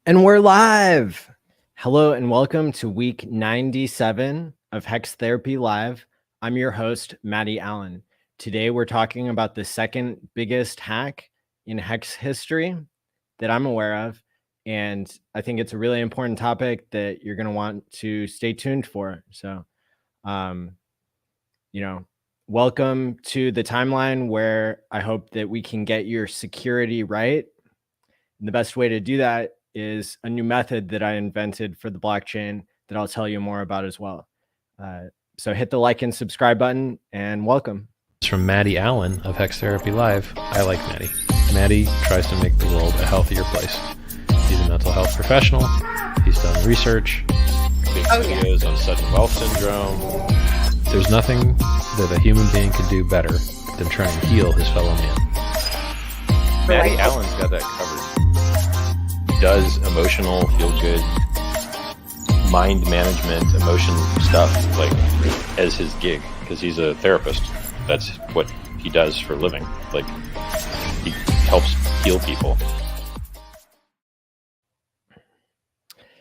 And we're live. Hello and welcome to week 97 of HEX Therapy Live. I'm your host, Maddie ALLin. Today we're talking about the second biggest hack in HEX history that I'm aware of. And I think it's a really important topic that you're going to want to stay tuned for. So, welcome to the timeline where I hope that we can get your security right. And the best way to do that is a new method that I invented for the blockchain that I'll tell you more about as well. So hit the like and subscribe button and welcome. It's from Maddie ALLin of HexTherapy.live. I like Maddie. Maddie tries to make the world a healthier place. He's a mental health professional. He's done research. Big videos on sudden wealth syndrome. There's nothing that a human being could do better than try and heal his fellow man. Maddie ALLin's got that covered. He does emotional, feel-good, mind management, emotion stuff like as his gig because he's a therapist. That's what he does for a living. Like he helps heal people.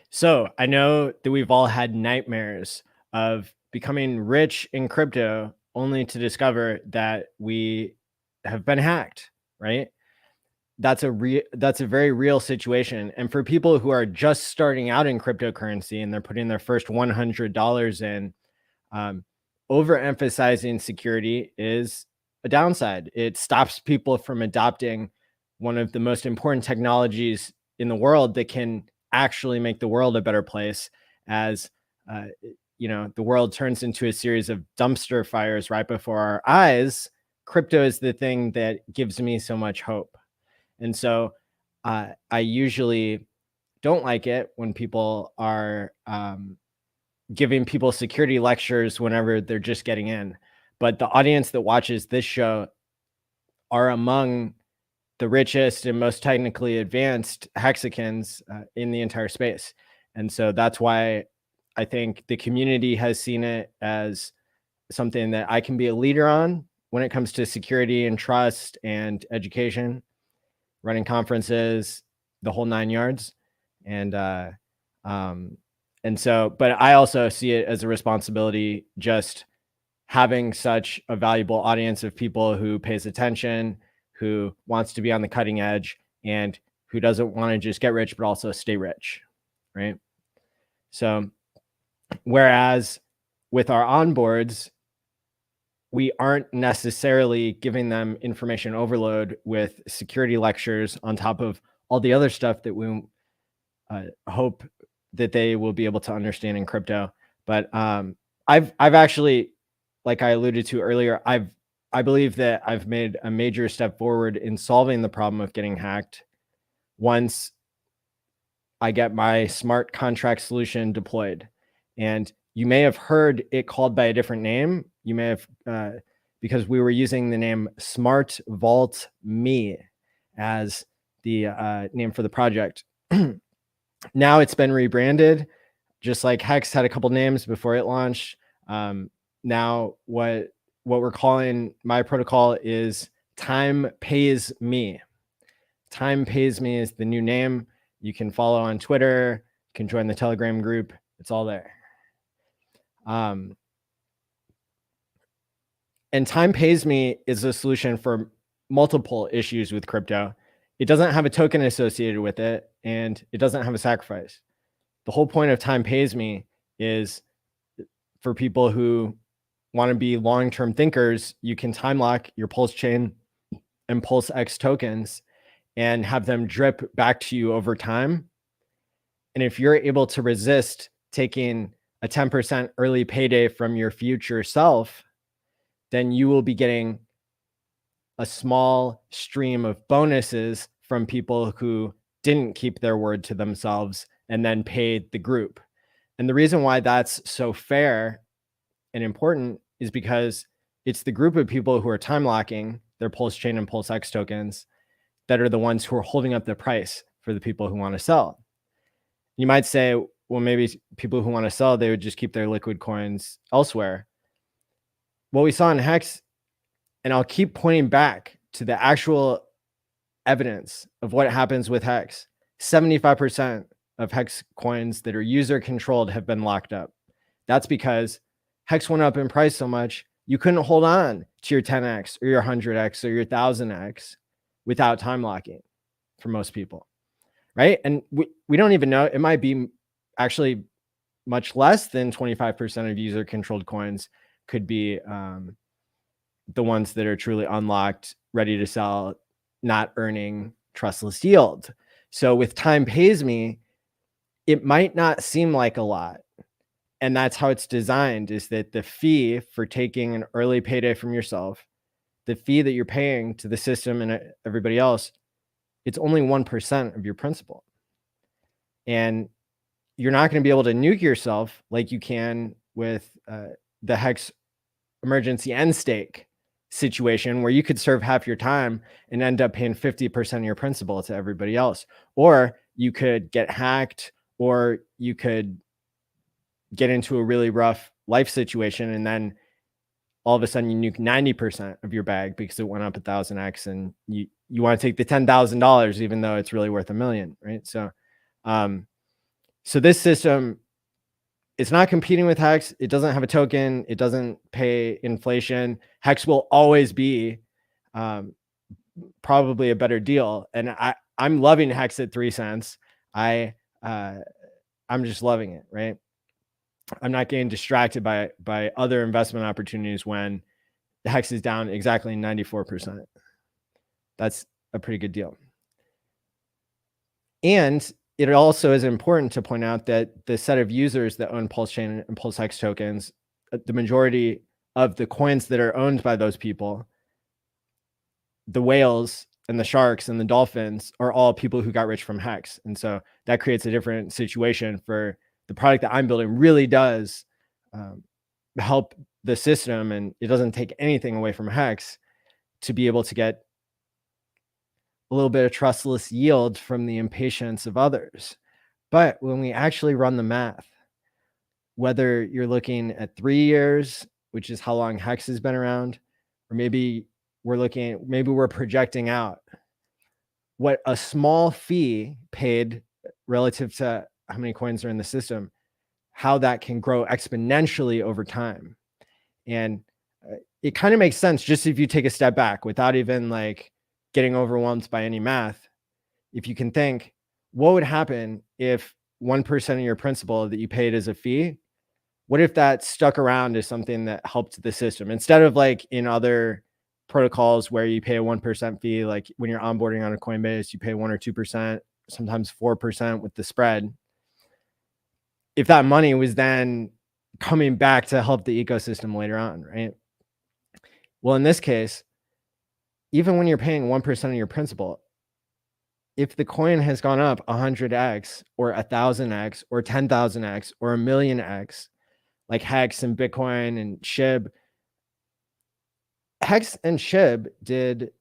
So I know that we've all had nightmares of becoming rich in crypto only to discover that we have been hacked, right? That's a very real situation. And for people who are just starting out in cryptocurrency and they're putting their first $100 in, overemphasizing security is a downside. It stops people from adopting one of the most important technologies in the world that can actually make the world a better place as the world turns into a series of dumpster fires right before our eyes. Crypto is the thing that gives me so much hope. And so I usually don't like it when people are giving people security lectures whenever they're just getting in. But the audience that watches this show are among the richest and most technically advanced hexicans in the entire space. And so that's why I think the community has seen it as something that I can be a leader on when it comes to security and trust and education, running conferences, the whole 9 yards. And so, but I also see it as a responsibility just having such a valuable audience of people who pays attention, who wants to be on the cutting edge, and who doesn't want to just get rich, but also stay rich, right? So, whereas with our onboards, we aren't necessarily giving them information overload with security lectures on top of all the other stuff that we hope that they will be able to understand in crypto. But I've actually, like I alluded to earlier, I believe that I've made a major step forward in solving the problem of getting hacked once I get my smart contract solution deployed. And you may have heard it called by a different name. You may have, because we were using the name Smart Vault Me as the name for the project. Now it's been rebranded, just like Hex had a couple names before it launched. Now what we're calling my protocol is Time Pays Me. Time Pays Me is the new name. You can follow on Twitter. You can join the Telegram group. It's all there. And Time Pays Me is a solution for multiple issues with crypto. It doesn't have a token associated with it, and it doesn't have a sacrifice. The whole point of Time Pays Me is for people who want to be long-term thinkers. You can time lock your Pulse chain and Pulse X tokens and have them drip back to you over time. And if you're able to resist taking a 10% early payday from your future self, then you will be getting a small stream of bonuses from people who didn't keep their word to themselves and then paid the group. And the reason why that's so fair and important is because it's the group of people who are time locking their Pulse chain and Pulse X tokens that are the ones who are holding up the price for the people who want to sell. You might say, well, maybe people who want to sell, they would just keep their liquid coins elsewhere. What we saw in Hex, and I'll keep pointing back to the actual evidence of what happens with Hex. 75% of HEX coins that are user controlled have been locked up. That's because HEX went up in price so much, you couldn't hold on to your 10x or your 100x or your 1000x without time locking for most people, right? And we don't even know, it might be actually much less than 25% of user controlled coins could be the ones that are truly unlocked, ready to sell, not earning trustless yield. So with time pays me, it might not seem like a lot. And that's how it's designed, is that the fee for taking an early payday from yourself, the fee that you're paying to the system and everybody else, it's only 1% of your principal. And you're not going to be able to nuke yourself like you can with the HEX emergency end stake situation, where you could serve half your time and end up paying 50% of your principal to everybody else. Or you could get hacked, or you could get into a really rough life situation, and then all of a sudden you nuke 90% of your bag because it went up 1000x, and you want to take the $10,000 even though it's really worth $1 million, right? So so this system, it's not competing with HEX. It doesn't have a token. It doesn't pay inflation. HEX will always be probably a better deal. And I'm loving HEX at 3 cents. I'm just loving it, right? I'm not getting distracted by other investment opportunities when the HEX is down exactly 94%. That's a pretty good deal. And it also is important to point out that the set of users that own Pulse Chain and Pulse HEX tokens, the majority of the coins that are owned by those people, the whales and the sharks and the dolphins, are all people who got rich from HEX. And so that creates a different situation for the product that I'm building. Really does help the system, and it doesn't take anything away from HEX to be able to get a little bit of trustless yield from the impatience of others. But when we actually run the math, whether you're looking at 3 years, which is how long HEX has been around, or maybe we're projecting out what a small fee paid relative to how many coins are in the system, how that can grow exponentially over time. And it kind of makes sense just if you take a step back without even like getting overwhelmed by any math. If you can think, what would happen if 1% of your principal that you paid as a fee, what if that stuck around as something that helped the system, instead of like in other protocols where you pay a 1% fee, like when you're onboarding on a Coinbase, you pay 1 or 2%, sometimes 4% with the spread. If that money was then coming back to help the ecosystem later on, right? Well, in this case, even when you're paying 1% of your principal, if the coin has gone up 100x or 1000x or 10,000x or 1,000,000x, like HEX and Bitcoin and SHIB, HEX and SHIB did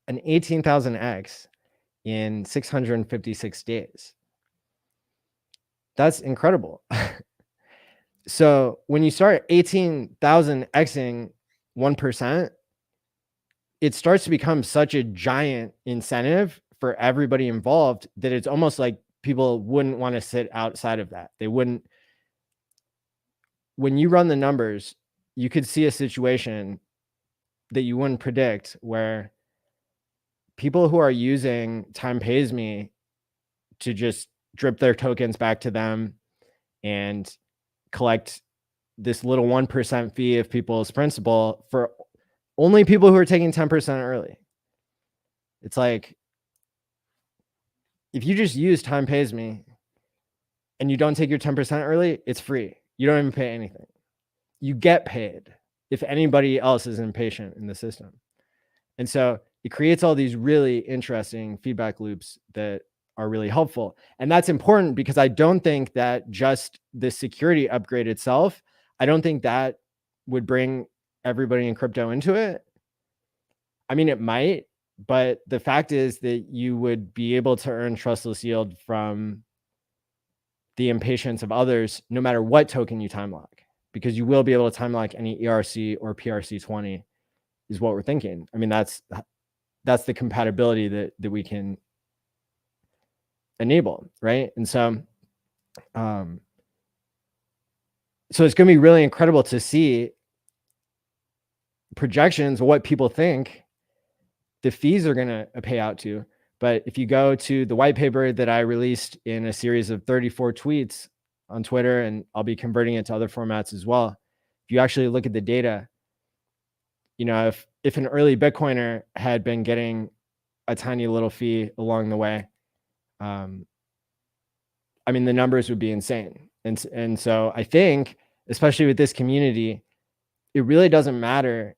an 18,000x in 656 days. That's incredible. So when you start 18,000xing 1%, it starts to become such a giant incentive for everybody involved that it's almost like people wouldn't want to sit outside of that. They wouldn't. When you run the numbers, you could see a situation that you wouldn't predict where people who are using Time Pays Me to just drip their tokens back to them and collect this little 1% fee of people's principal for only people who are taking 10% early. It's like, if you just use Time Pays Me and you don't take your 10% early, it's free. You don't even pay anything. You get paid if anybody else is impatient in the system. And so it creates all these really interesting feedback loops that are really helpful. And that's important because I don't think that just the security upgrade itself, I don't think that would bring everybody in crypto into it. I mean, it might, but the fact is that you would be able to earn trustless yield from the impatience of others, no matter what token you time lock, because you will be able to time lock any ERC or PRC20 is what we're thinking. I mean, that's the compatibility that we can enable, right? And so so it's going to be really incredible to see projections of what people think the fees are going to pay out to. But if you go to the white paper that I released in a series of 34 tweets on Twitter, and I'll be converting it to other formats as well, if you actually look at the data, you know, if an early Bitcoiner had been getting a tiny little fee along the way, I mean, the numbers would be insane. And so I think, especially with this community, it really doesn't matter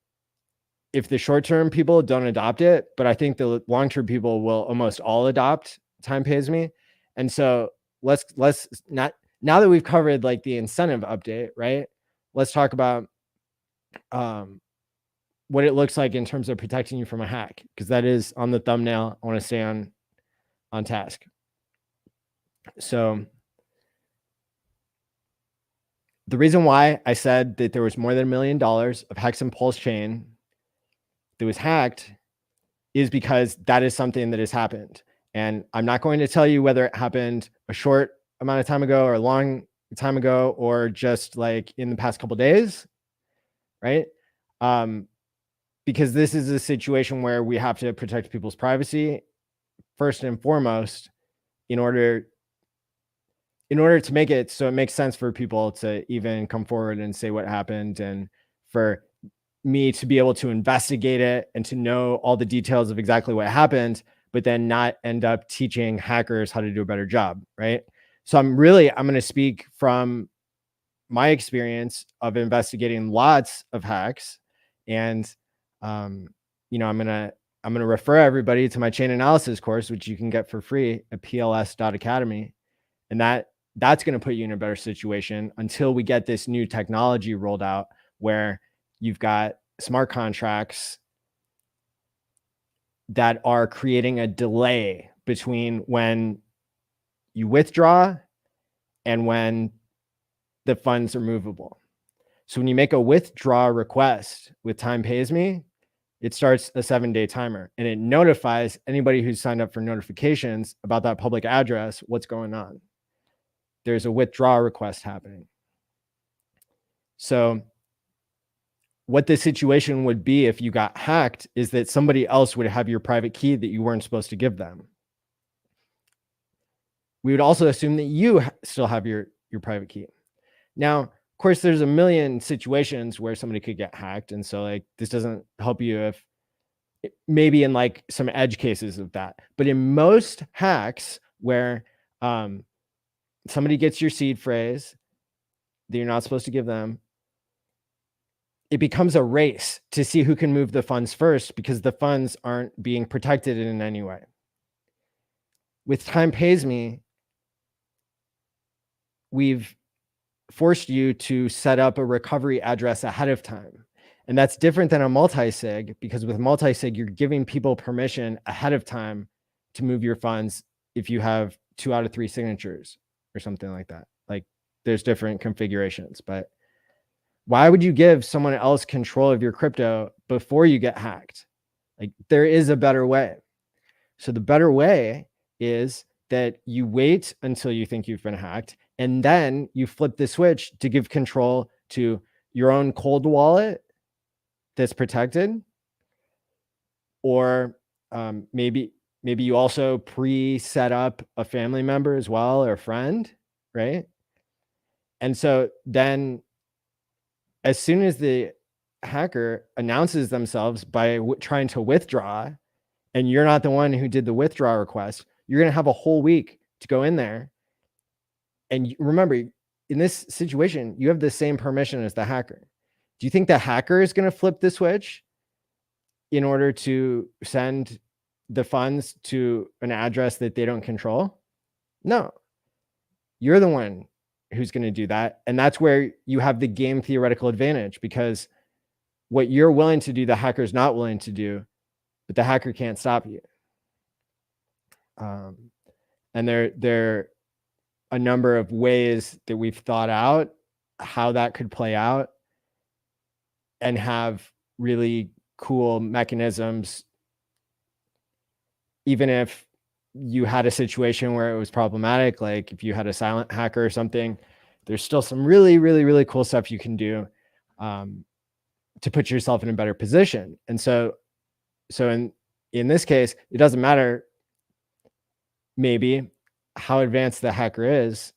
if the short-term people don't adopt it, but I think the long-term people will almost all adopt Time Pays Me. And so let's not, now that we've covered like the incentive update, right? Let's talk about what it looks like in terms of protecting you from a hack, because that is on the thumbnail. I want to stay on task. So the reason why I said that there was more than $1 million of Hex and Pulse chain that was hacked is because that is something that has happened. And I'm not going to tell you whether it happened a short amount of time ago or a long time ago, or just like in the past couple of days, right? Because this is a situation where we have to protect people's privacy first and foremost in order to make it so it makes sense for people to even come forward and say what happened, and for me to be able to investigate it and to know all the details of exactly what happened, but then not end up teaching hackers how to do a better job, right? So I'm going to speak from my experience of investigating lots of hacks, and you know, I'm going to refer everybody to my chain analysis course, which you can get for free at PLS.academy, and that's going to put you in a better situation until we get this new technology rolled out where you've got smart contracts that are creating a delay between when you withdraw and when the funds are movable. So when you make a withdraw request with Time Pays Me, it starts a 7-day timer, and it notifies anybody who's signed up for notifications about that public address what's going on. There's a withdraw request happening. So what the situation would be if you got hacked is that somebody else would have your private key that you weren't supposed to give them. We would also assume that you still have your private key. Now, of course, there's a million situations where somebody could get hacked. And so like, this doesn't help you if maybe in like some edge cases of that, but in most hacks where somebody gets your seed phrase that you're not supposed to give them, it becomes a race to see who can move the funds first, because the funds aren't being protected in any way. With Time Pays Me, we've forced you to set up a recovery address ahead of time. And that's different than a multi-sig, because with multi-sig, you're giving people permission ahead of time to move your funds if you have 2 out of 3 signatures or something like that. Like there's different configurations, but why would you give someone else control of your crypto before you get hacked? Like there is a better way. So the better way is that you wait until you think you've been hacked, and then you flip the switch to give control to your own cold wallet that's protected, or maybe you also pre-set up a family member as well, or a friend, right? And so then as soon as the hacker announces themselves by trying to withdraw, and you're not the one who did the withdraw request, you're going to have a whole week to go in there. And remember, in this situation, you have the same permission as the hacker. Do you think the hacker is going to flip the switch in order to send the funds to an address that they don't control? No, you're the one who's going to do that. And that's where you have the game theoretical advantage, because what you're willing to do, the hacker's not willing to do, but the hacker can't stop you. And there are a number of ways that we've thought out how that could play out and have really cool mechanisms, even if you had a situation where it was problematic, like if you had a silent hacker or something, there's still some really, really, really cool stuff you can do to put yourself in a better position. And so in this case, it doesn't matter maybe how advanced the hacker is.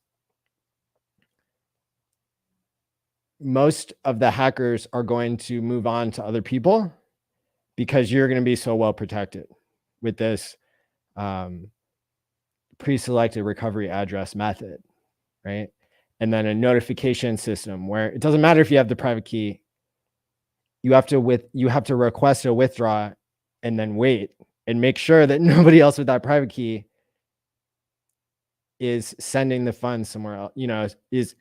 Most of the hackers are going to move on to other people because you're going to be so well protected with this pre-selected recovery address method, right? And then a notification system where it doesn't matter if you have the private key, you have to request a withdraw and then wait and make sure that nobody else with that private key is sending the funds somewhere else. You know, is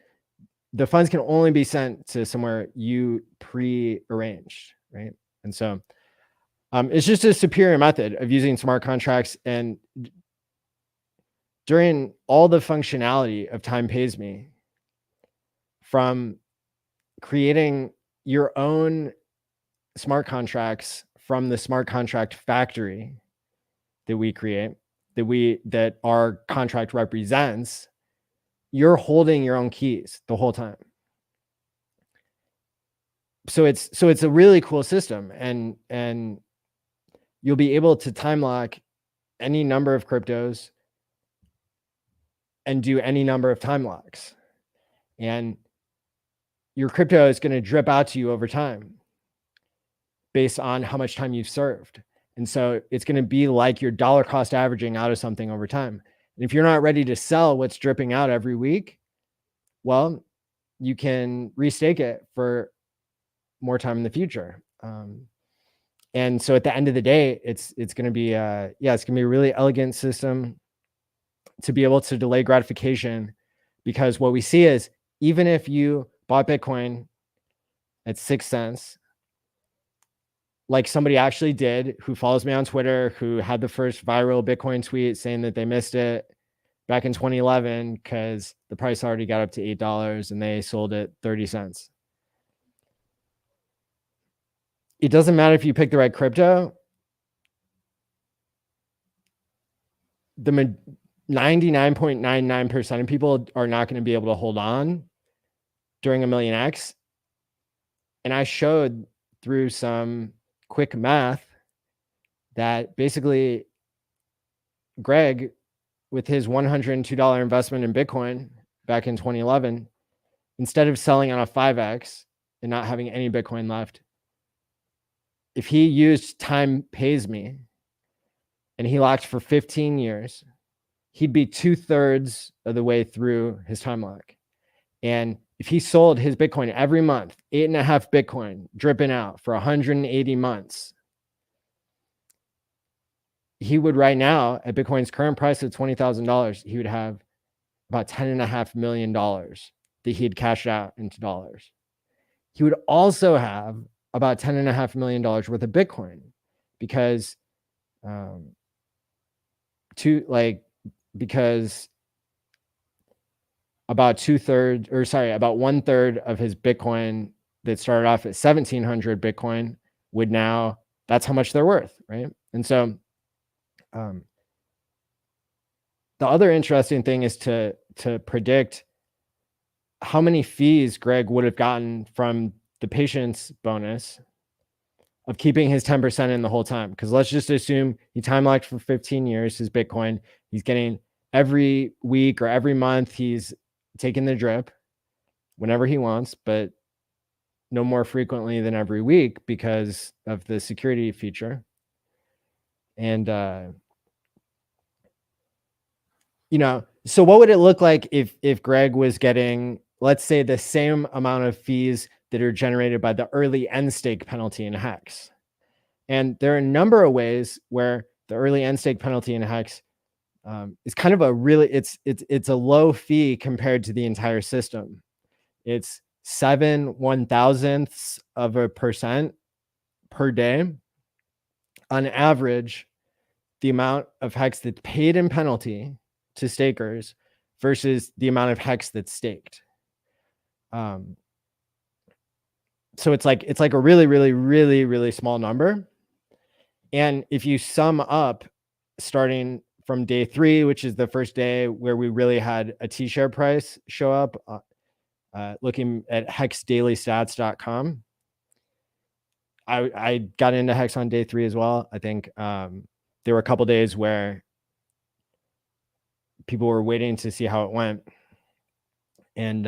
the funds can only be sent to somewhere you pre-arranged, right? And so it's just a superior method of using smart contracts. And during all the functionality of Time Pays Me, from creating your own smart contracts from the smart contract factory that we create, that our contract represents, you're holding your own keys the whole time. So it's a really cool system, and you'll be able to time lock any number of cryptos and do any number of time locks. And your crypto is going to drip out to you over time based on how much time you've served. And so it's going to be like your dollar cost averaging out of something over time. And if you're not ready to sell what's dripping out every week, well, you can restake it for more time in the future. And so at the end of the day, it's going to be it's going to be a really elegant system to be able to delay gratification, because what we see is even if you bought Bitcoin at 6 cents, like somebody actually did, who follows me on Twitter, who had the first viral Bitcoin tweet saying that they missed it back in 2011 because the price already got up to $8 and they sold it 30 cents. It doesn't matter if you pick the right crypto. The 99.99% of people are not going to be able to hold on during a million X. And I showed through some quick math that basically Greg, with his $102 investment in Bitcoin back in 2011, instead of selling on a 5X and not having any Bitcoin left, if he used Time Pays Me and he locked for 15 years, he'd be 2/3 of the way through his time lock. And if he sold his Bitcoin every month, 8.5 Bitcoin dripping out for 180 months, he would right now, at Bitcoin's current price of $20,000, he would have about $10.5 million that he had cashed out into dollars. He would also have about $10.5 million worth of Bitcoin, because about 1/3 of his Bitcoin that started off at 1,700 Bitcoin would now, that's how much they're worth, right? And so the other interesting thing is to predict how many fees Greg would have gotten from the patience bonus of keeping his 10% in the whole time. Because let's just assume he time locked for 15 years his Bitcoin. He's getting every week or every month, he's taking the drip whenever he wants, but no more frequently than every week because of the security feature. And so what would it look like if Greg was getting, let's say, the same amount of fees that are generated by the early end stake penalty in HEX? And there are a number of ways where the early end stake penalty in HEX is kind of a really, it's a low fee compared to the entire system. It's 0.007% per day on average, the amount of HEX that's paid in penalty to stakers versus the amount of HEX that's staked. So it's like a really, really, really, really small number. And if you sum up starting from day 3, which is the first day where we really had a T-share price show up, looking at HexDailyStats.com. I got into HEX on day 3 as well. I think there were a couple days where people were waiting to see how it went. And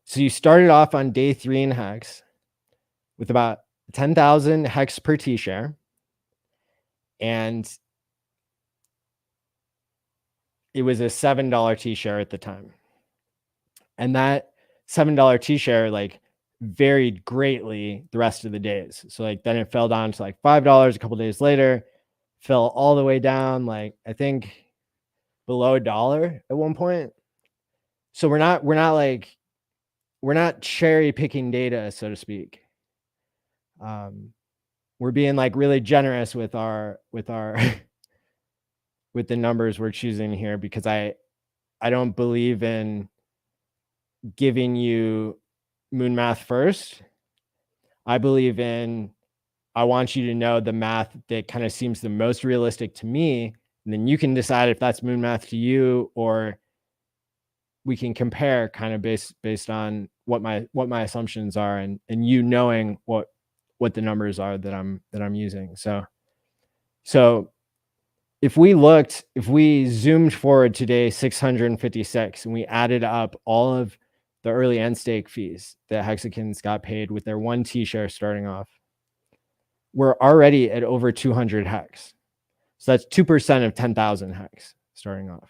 so you started off on day 3 in HEX with about 10,000 HEX per T-share. And it was a $7 T-share at the time. And that $7 T-share like varied greatly the rest of the days. So like then it fell down to like $5 a couple days later, fell all the way down, like I think below $1 at one point. So we're not cherry picking data, so to speak. We're being like really generous with our with the numbers we're choosing here, because I don't believe in giving you moon math first. I believe in, I want you to know the math that kind of seems the most realistic to me, and then you can decide if that's moon math to you, or we can compare kind of based on what my assumptions are, and you knowing what the numbers are that I'm using. So if we zoomed forward to day 656 and we added up all of the early end stake fees that Hexicans got paid with their 1 T-share starting off, we're already at over 200 HEX. So that's 2% of 10,000 HEX starting off.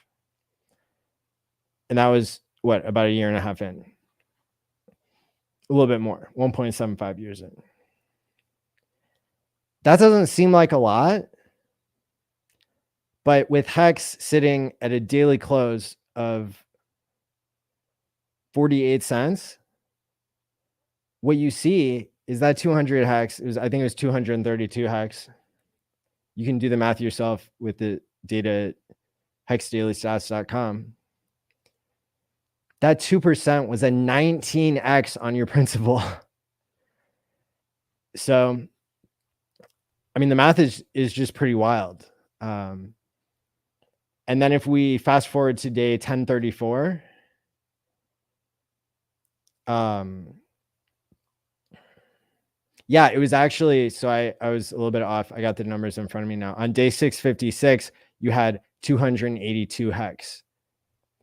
And that was what, about a year and a half in, a little bit more, 1.75 years in. That doesn't seem like a lot, but with HEX sitting at a daily close of 48 cents, what you see is that 200 HEX, I think it was 232 HEX. You can do the math yourself with the data at HexDailyStats.com. That 2% was a 19x on your principal. So, I mean, the math is just pretty wild. And then if we fast forward to day 1034, yeah, it was actually, so I was a little bit off. I got the numbers in front of me now. On day 656, you had 282 HEX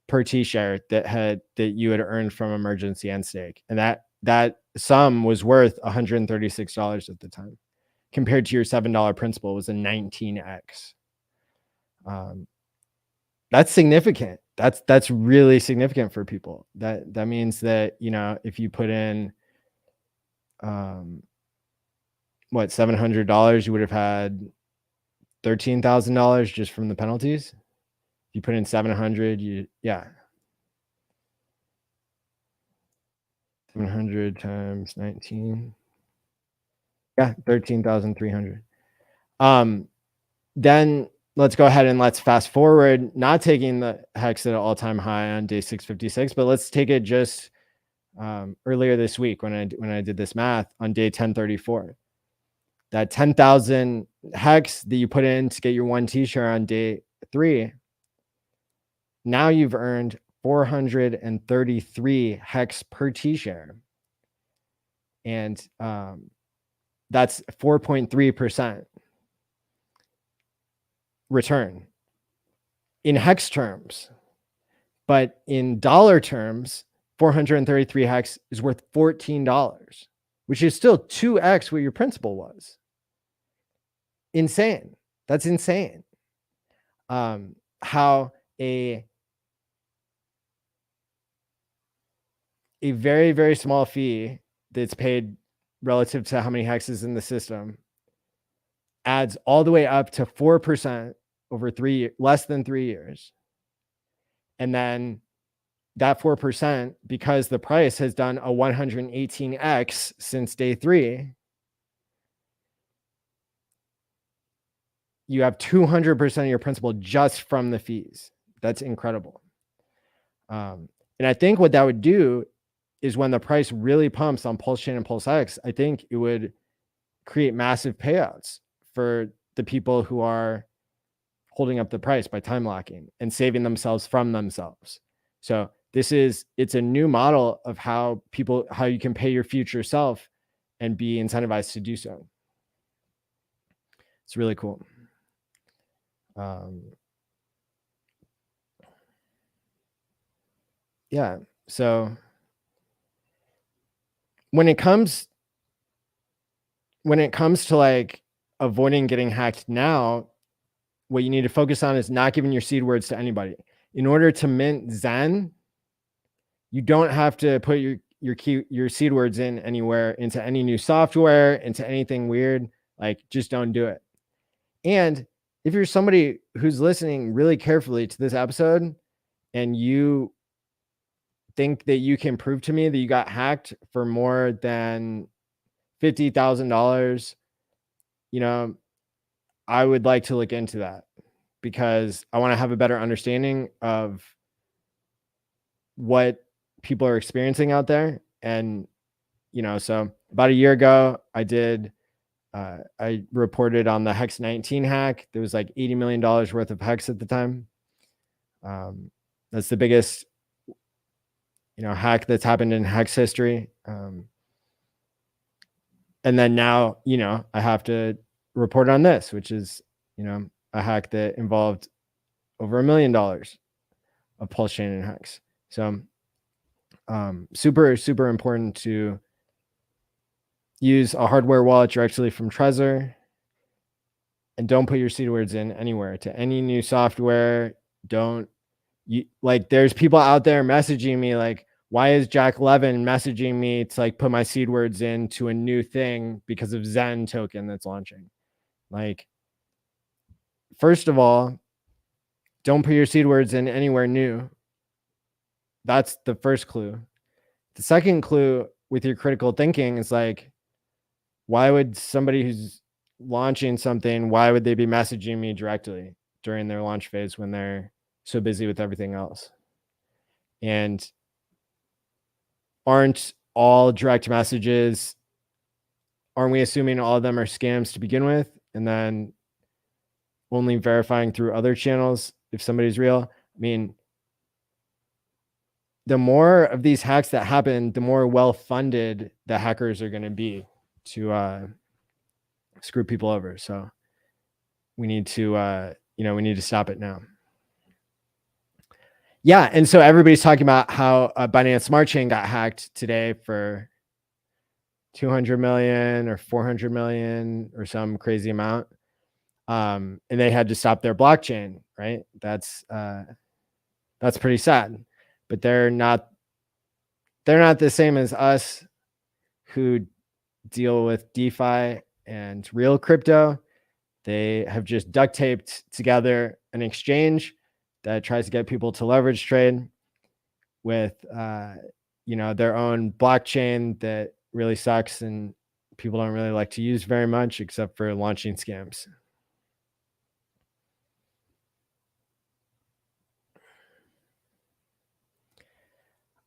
per T-share that you had earned from emergency end stake. And that sum was worth $136 at the time, compared to your $7 principal was a 19x. That's significant. That's really significant for people. That means that, you know, if you put in what, $700, you would have had $13,000 just from the penalties. If you put in 700, yeah. 700 times 19. Yeah, 13,300. Then let's go ahead and let's fast forward, not taking the HEX at an all-time high on day 656, but let's take it just earlier this week when I did this math on day 1034. That 10,000 HEX that you put in to get your 1 T-share on day 3, now you've earned 433 HEX per T-share. And that's 4.3% return in HEX terms. But in dollar terms, 433 HEX is worth $14, which is still 2x what your principal was. Insane. That's insane. How a very, very small fee that's paid relative to how many hexes in the system adds all the way up to 4% over less than 3 years. And then that 4%, because the price has done a 118x since day 3, you have 200% of your principal just from the fees. That's incredible. And I think what that would do is when the price really pumps on Pulse Chain and Pulse X, I think it would create massive payouts for the people who are holding up the price by time locking and saving themselves from themselves. So it's a new model of how you can pay your future self and be incentivized to do so. It's really cool. Yeah. So when it comes to like avoiding getting hacked now, what you need to focus on is not giving your seed words to anybody. In order to mint Zen, you don't have to put your seed words in anywhere, into any new software, into anything weird. Like, just don't do it. And if you're somebody who's listening really carefully to this episode and you think that you can prove to me that you got hacked for more than $50,000, I would like to look into that, because I want to have a better understanding of what people are experiencing out there. And, so about a year ago, I reported on the HEX 19 hack. There was like $80 million worth of HEX at the time. That's the biggest, hack that's happened in HEX history. And then now, I have to report on this, which is, a hack that involved over $1 million of pulse chain and HEX. So super, super important to use a hardware wallet directly from Trezor, and don't put your seed words in anywhere, to any new software. There's people out there messaging me like, why is Jack Levin messaging me to like put my seed words into a new thing because of Zen token that's launching? Like, first of all, don't put your seed words in anywhere new. That's the first clue. The second clue with your critical thinking is like, why would somebody who's launching something, why would they be messaging me directly during their launch phase when they're so busy with everything else? And aren't all direct messages, aren't we assuming all of them are scams to begin with, and then only verifying through other channels if somebody's real? I mean, the more of these hacks that happen, the more well-funded the hackers are going to be to screw people over. So we need to, we need to stop it now. Yeah. And so everybody's talking about how Binance Smart Chain got hacked today for 200 million or 400 million or some crazy amount. And they had to stop their blockchain, right? That's pretty sad, but they're not the same as us who deal with DeFi and real crypto. They have just duct taped together an exchange that tries to get people to leverage trade with, their own blockchain that really sucks and people don't really like to use very much, except for launching scams.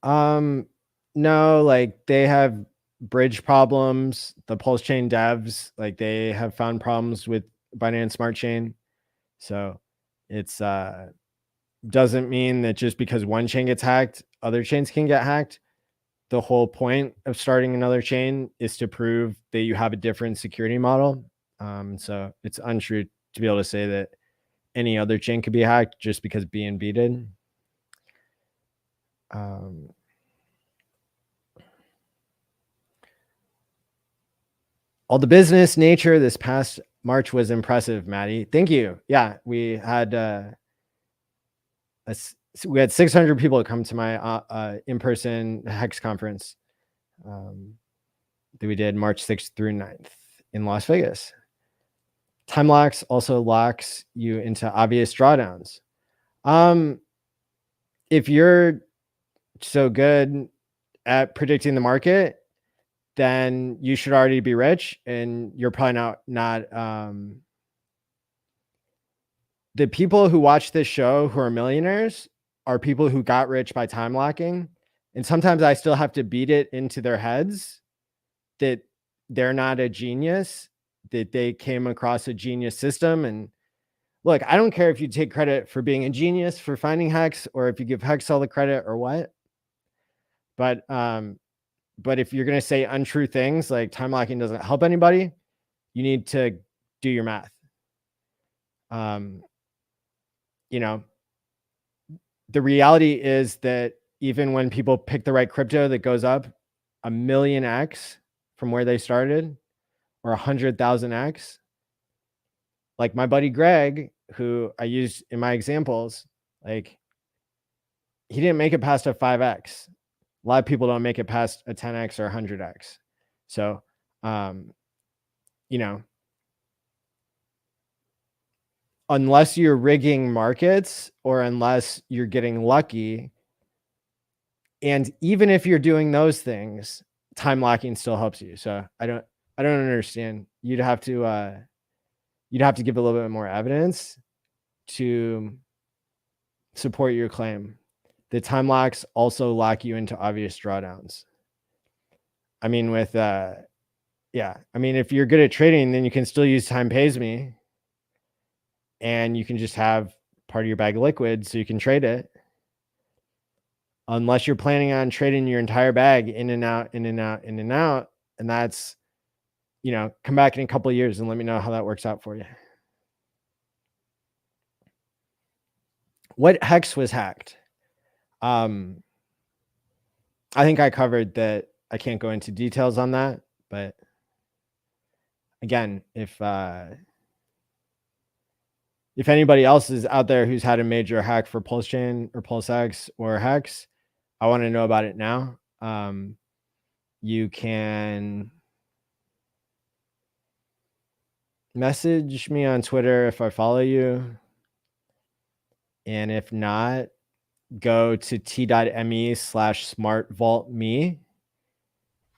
No, like they have bridge problems. The Pulse Chain devs, like they have found problems with Binance Smart Chain. So it's doesn't mean that just because one chain gets hacked, other chains can get hacked. The whole point of starting another chain is to prove that you have a different security model. So it's untrue to be able to say that any other chain could be hacked just because BNB did. All the business nature this past March was impressive, Maddie. Thank you. Yeah, we had 600 people come to my in-person HEX conference that we did March 6th through 9th in Las Vegas. Time locks also locks you into obvious drawdowns. If you're so good at predicting the market, then you should already be rich, and you're probably not the people who watch this show who are millionaires are people who got rich by time locking. And sometimes I still have to beat it into their heads that they're not a genius, that they came across a genius system and look, I don't care if you take credit for being a genius for finding HEX, or if you give HEX all the credit or what. But if you're going to say untrue things like time locking doesn't help anybody, you need to do your math. You know, the reality is that even when people pick the right crypto that goes up 1,000,000x from where they started, or 100,000x, like my buddy Greg, who I used in my examples, like he didn't make it past a 5x. A lot of people don't make it past a 10x or 100x. So, you know, unless you're rigging markets or unless you're getting lucky, and even if you're doing those things, time locking still helps you. So I don't understand. You'd have to give a little bit more evidence to support your claim. The time locks also lock you into obvious drawdowns. I mean, with yeah, I mean, if you're good at trading, then you can still use time pays me, and you can just have part of your bag liquid so you can trade it. Unless you're planning on trading your entire bag in and out, in and out, in and out. And that's, you know, come back in a couple of years and let me know how that works out for you. What HEX was hacked? I think I covered that. I can't go into details on that, but again, if anybody else is out there who's had a major hack for Pulse Chain or PulseX or HEX, I want to know about it now. You can message me on Twitter if I follow you. And if not, go to t.me/smartvaultme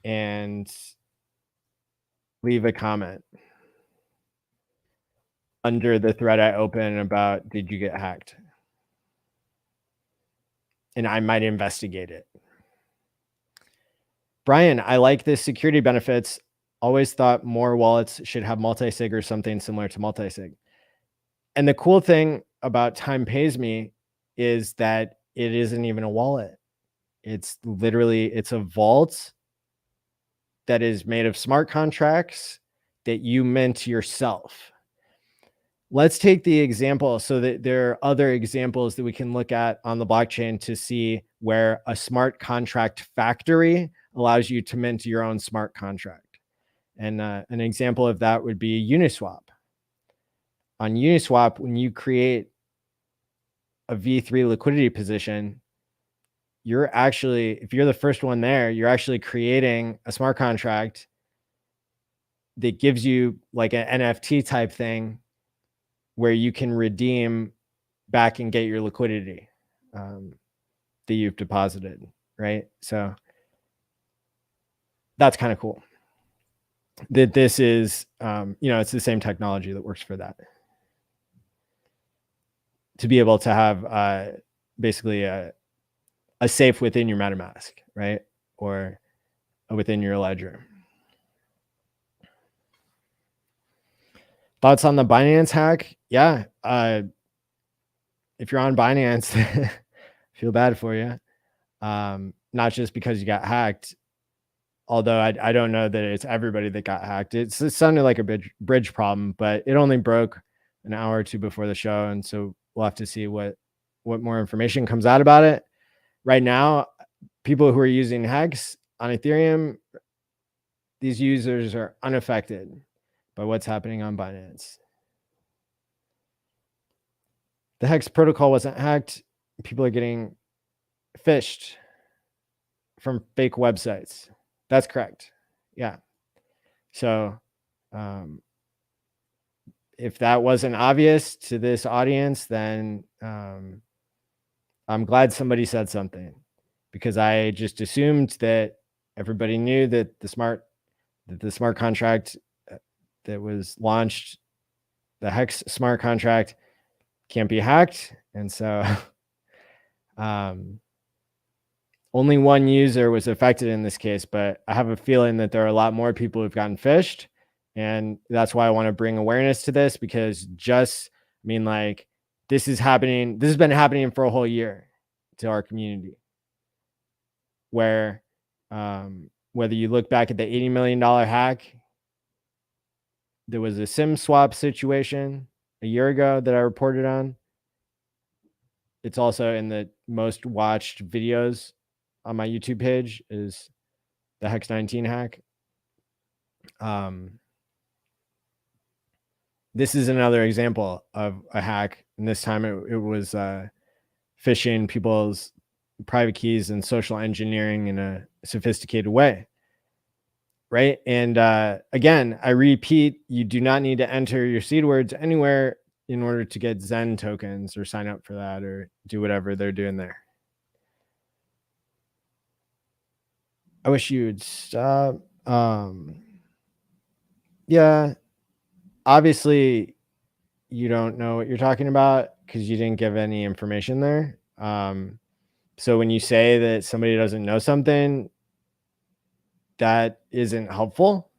and leave a comment under the thread I open about, did you get hacked? And I might investigate it. Brian, I like this security benefits. Always thought more wallets should have multi-sig or something similar to multi-sig. And the cool thing about Time Pays Me is that it isn't even a wallet. It's literally, it's a vault that is made of smart contracts that you mint yourself. Let's take the example, so that there are other examples that we can look at on the blockchain to see where a smart contract factory allows you to mint your own smart contract. And an example of that would be Uniswap. On Uniswap, when you create a V3 liquidity position, you're actually, if you're the first one there, you're actually creating a smart contract that gives you like an NFT type thing where you can redeem back and get your liquidity that you've deposited, right? So that's kind of cool that this is, you know, it's the same technology that works for that. To be able to have basically a safe within your MetaMask, right? Or within your ledger. Thoughts on the Binance hack? Yeah. If you're on Binance, feel bad for you. Not just because you got hacked, although I don't know that it's everybody that got hacked. It sounded like a bridge problem, but it only broke an hour or two before the show. And so we'll have to see what more information comes out about it. Right now, people who are using HEX on Ethereum, these users are unaffected by what's happening on Binance. The HEX protocol wasn't hacked. People are getting phished from fake websites. That's correct. Yeah. So if that wasn't obvious to this audience, then I'm glad somebody said something, because I just assumed that everybody knew that the smart contract that was launched, the HEX smart contract, can't be hacked. And so only one user was affected in this case, but I have a feeling that there are a lot more people who've gotten phished. And that's why I want to bring awareness to this, because just I mean, like, this has been happening for a whole year to our community, where whether you look back at the $80 million hack, there was a SIM swap situation a year ago that I reported on. It's also in the most watched videos on my YouTube page is the Hex 19 hack. This is another example of a hack, and this time it was phishing people's private keys and social engineering in a sophisticated way, right? And again, I repeat, you do not need to enter your seed words anywhere in order to get Zen tokens or sign up for that or do whatever they're doing there. I wish you would stop. Yeah, obviously you don't know what you're talking about because you didn't give any information there. So when you say that somebody doesn't know something, that isn't helpful.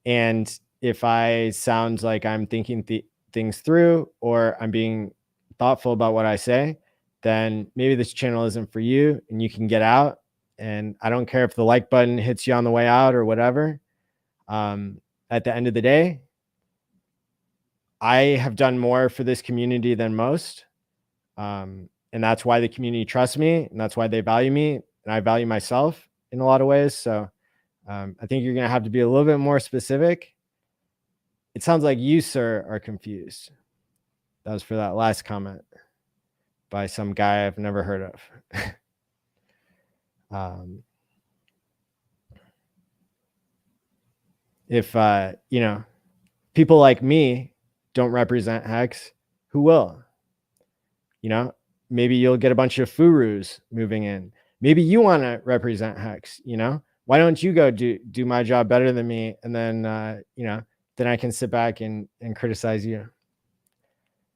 And if I sound like I'm thinking things through or I'm being thoughtful about what I say, then maybe this channel isn't for you and you can get out. And I don't care if the like button hits you on the way out or whatever. At the end of the day, I have done more for this community than most. And that's why the community trusts me, and that's why they value me, and I value myself in a lot of ways. So I think you're going to have to be a little bit more specific. It sounds like you, sir, are confused. That was for that last comment by some guy I've never heard of. If, people like me don't represent Hex, who will? Maybe you'll get a bunch of furus moving in. Maybe you want to represent Hex, why don't you go do my job better than me? And then, then I can sit back and criticize you.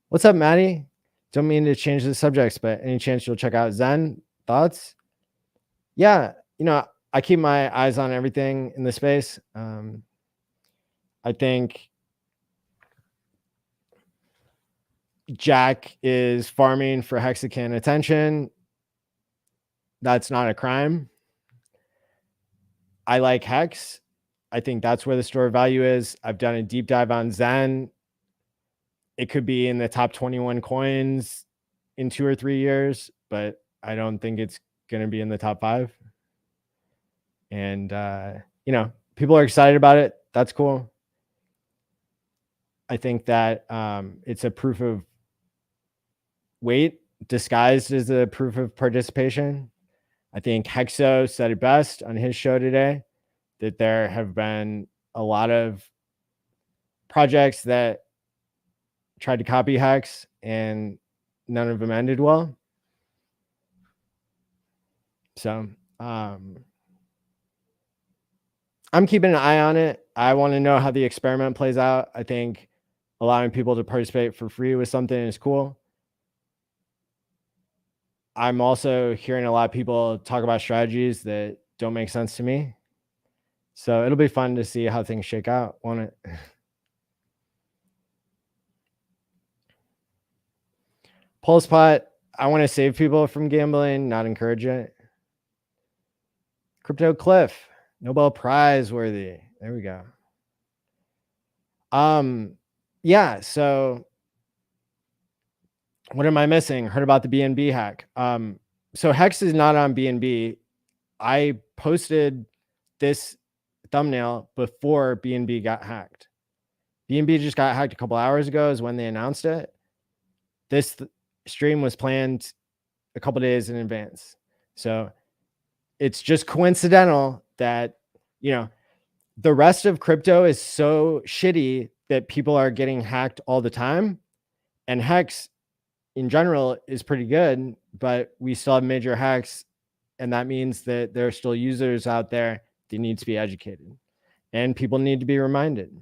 What's up, Maddie? Don't mean to change the subjects, but any chance you'll check out Zen? Thoughts? Yeah. I keep my eyes on everything in the space. I think Jack is farming for Hexacan attention. That's not a crime. I like Hex. I think that's where the store of value is. I've done a deep dive on Zen. It could be in the top 21 coins in 2 or 3 years, but I don't think it's going to be in the top 5. And, people are excited about it. That's cool. I think that it's a proof of weight disguised as a proof of participation. I think Hexo said it best on his show today, that there have been a lot of projects that tried to copy Hex and none of them ended well. So I'm keeping an eye on it. I want to know how the experiment plays out. I think allowing people to participate for free with something is cool. I'm also hearing a lot of people talk about strategies that don't make sense to me. So it'll be fun to see how things shake out, won't it? Pulse pot, I want to save people from gambling, not encourage it. Crypto Cliff, Nobel Prize worthy. There we go. Yeah, so what am I missing? Heard about the BNB hack. So Hex is not on BNB. I posted this thumbnail before BNB got hacked. BNB just got hacked a couple hours ago is when they announced it. This stream was planned a couple days in advance. So it's just coincidental that, the rest of crypto is so shitty that people are getting hacked all the time. And Hex in general is pretty good, but we still have major hacks. And that means that there are still users out there that need to be educated and people need to be reminded.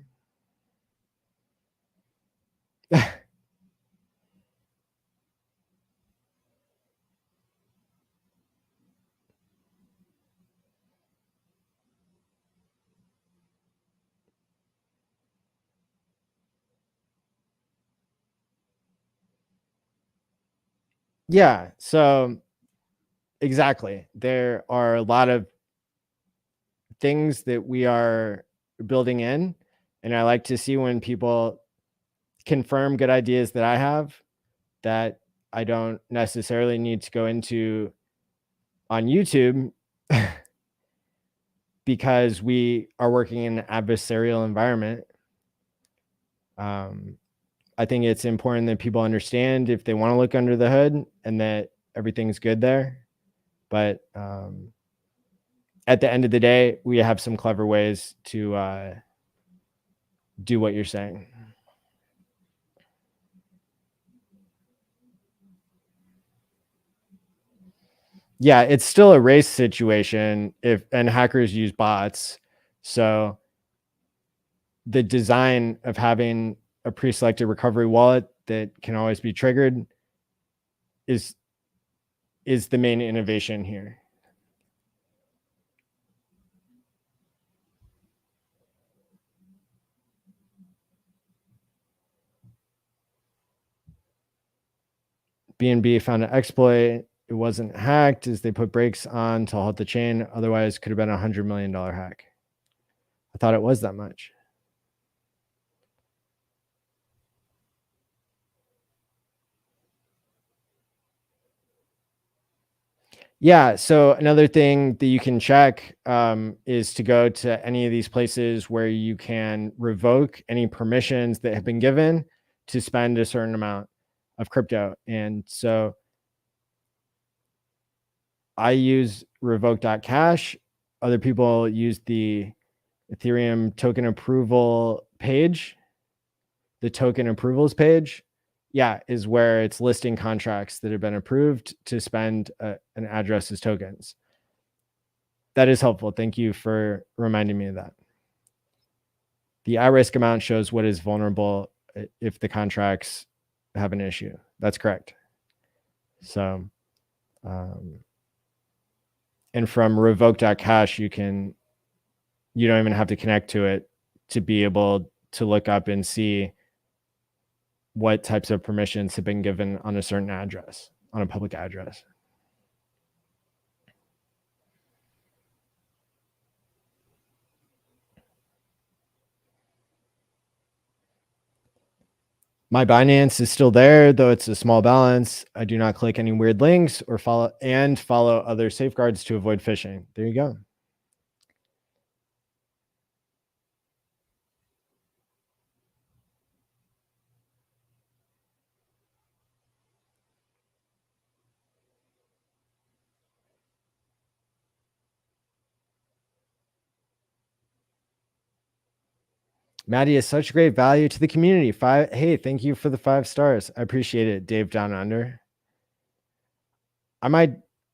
Yeah. So exactly. There are a lot of things that we are building in. And I like to see when people confirm good ideas that I have that I don't necessarily need to go into on YouTube because we are working in an adversarial environment. I think it's important that people understand if they want to look under the hood and that everything's good there. But at the end of the day, we have some clever ways to do what you're saying. Yeah, it's still a race situation and hackers use bots. So the design of having a pre-selected recovery wallet that can always be triggered is the main innovation here. BNB found an exploit. It wasn't hacked as they put brakes on to halt the chain. Otherwise, could have been $100 million hack. I thought it was that much. Yeah. So another thing that you can check is to go to any of these places where you can revoke any permissions that have been given to spend a certain amount of crypto. And so I use revoke.cash. Other people use the Ethereum token approval page. The token approvals page, yeah, is where it's listing contracts that have been approved to spend an address as tokens. That is helpful. Thank you for reminding me of that. The at-risk amount shows what is vulnerable if the contracts have an issue. That's correct. So, and from revoke.cash, you don't even have to connect to it to be able to look up and see what types of permissions have been given on a certain address, on a public address. My Binance is still there, though it's a small balance. I do not click any weird links or follow other safeguards to avoid phishing. There you go. Maddie is such great value to the community. Hey, thank you for the 5 stars. I appreciate it, Dave Down Under. I'm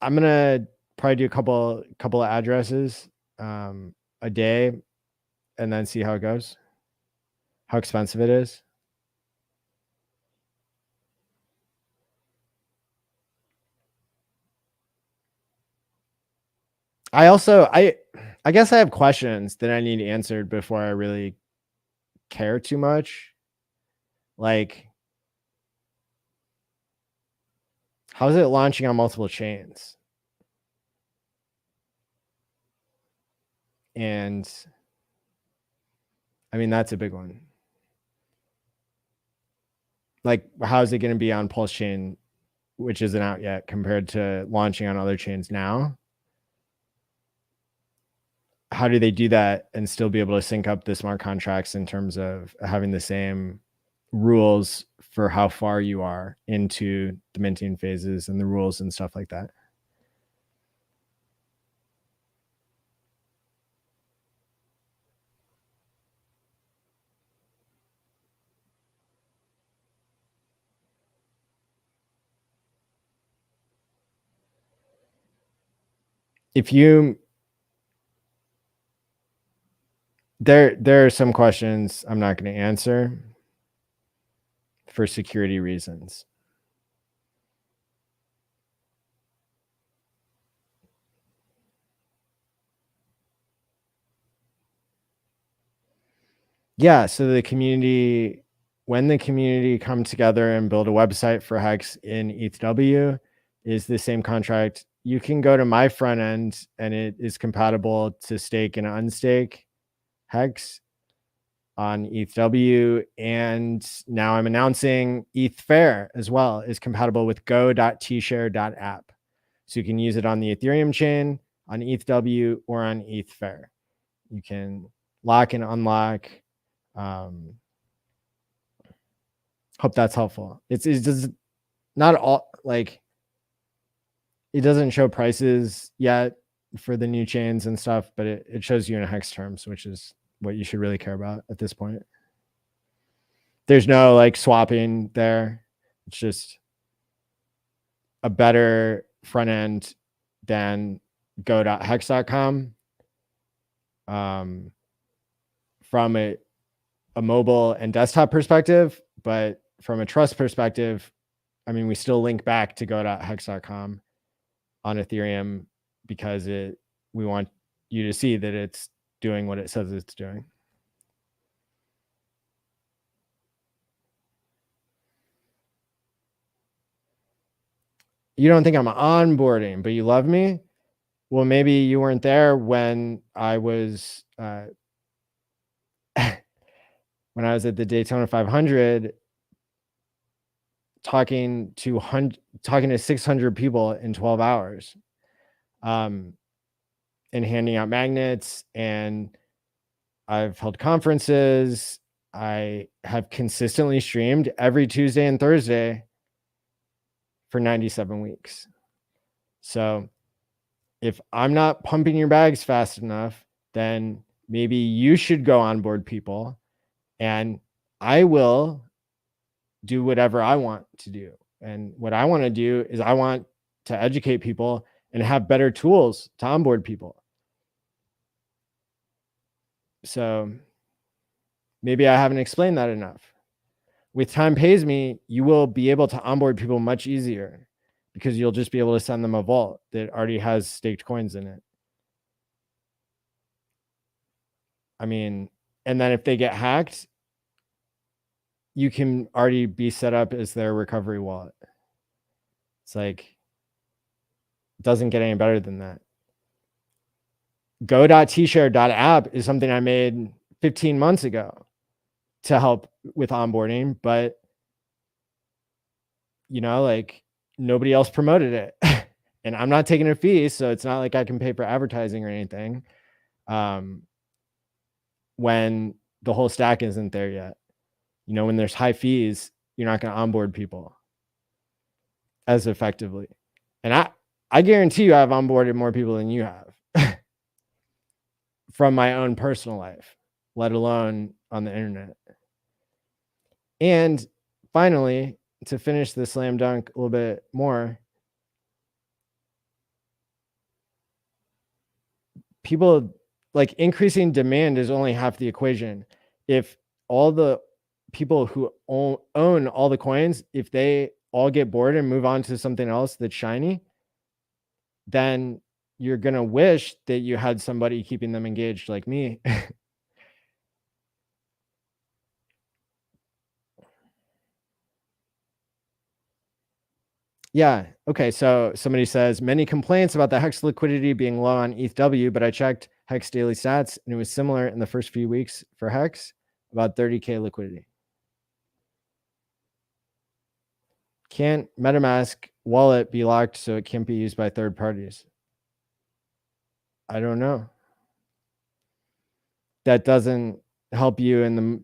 gonna probably do a couple of addresses a day and then see how it goes, how expensive it is. I guess I have questions that I need answered before I really care too much. Like, how is it launching on multiple chains? And I mean, that's a big one. Like, how is it going to be on Pulse Chain, which isn't out yet, compared to launching on other chains now? How do they do that and still be able to sync up the smart contracts in terms of having the same rules for how far you are into the minting phases and the rules and stuff like that? If you there are some questions I'm not going to answer for security reasons. Yeah, so when the community come together and build a website for HEX in ETHW, is the same contract. You can go to my front end and it is compatible to stake and unstake HEX on ETHW. And now I'm announcing ETHFair as well is compatible with go.tshare.app. So you can use it on the Ethereum chain, on ETHW, or on ETHFair. You can lock and unlock. Hope that's helpful. It's just not all, like, it doesn't show prices yet for the new chains and stuff, but it shows you in HEX terms, which is what you should really care about at this point. There's no like swapping there. It's just a better front end than go.hex.com. From a mobile and desktop perspective, but from a trust perspective, I mean, we still link back to go.hex.com on Ethereum because we want you to see that it's doing what it says it's doing. You don't think I'm onboarding, but you love me? Well, maybe you weren't there when I was when I was at the Daytona 500 talking to 600 people in 12 hours, and handing out magnets, and I've held conferences. I have consistently streamed every Tuesday and Thursday for 97 weeks. So if I'm not pumping your bags fast enough, then maybe you should go onboard people, and I will do whatever I want to do. And what I want to do is I want to educate people and have better tools to onboard people. So maybe I haven't explained that enough. With Time Pays Me, you will be able to onboard people much easier because you'll just be able to send them a vault that already has staked coins in it. I mean, and then if they get hacked, you can already be set up as their recovery wallet. It's like, it doesn't get any better than that. Go.tshare.app is something I made 15 months ago to help with onboarding, but you know, like nobody else promoted it and I'm not taking a fee. So it's not like I can pay for advertising or anything. When the whole stack isn't there yet, you know, when there's high fees, you're not going to onboard people as effectively. And I guarantee you I've onboarded more people than you have from my own personal life, let alone on the internet. And finally, to finish the slam dunk a little bit more, people, like, increasing demand is only half the equation. If all the people who own all the coins, if they all get bored and move on to something else that's shiny, then you're going to wish that you had somebody keeping them engaged like me. Yeah. Okay. So somebody says many complaints about the HEX liquidity being low on ETHW, but I checked HEX daily stats and it was similar in the first few weeks for HEX, about 30K liquidity. Can't MetaMask wallet be locked so it can't be used by third parties? I don't know. That doesn't help you in the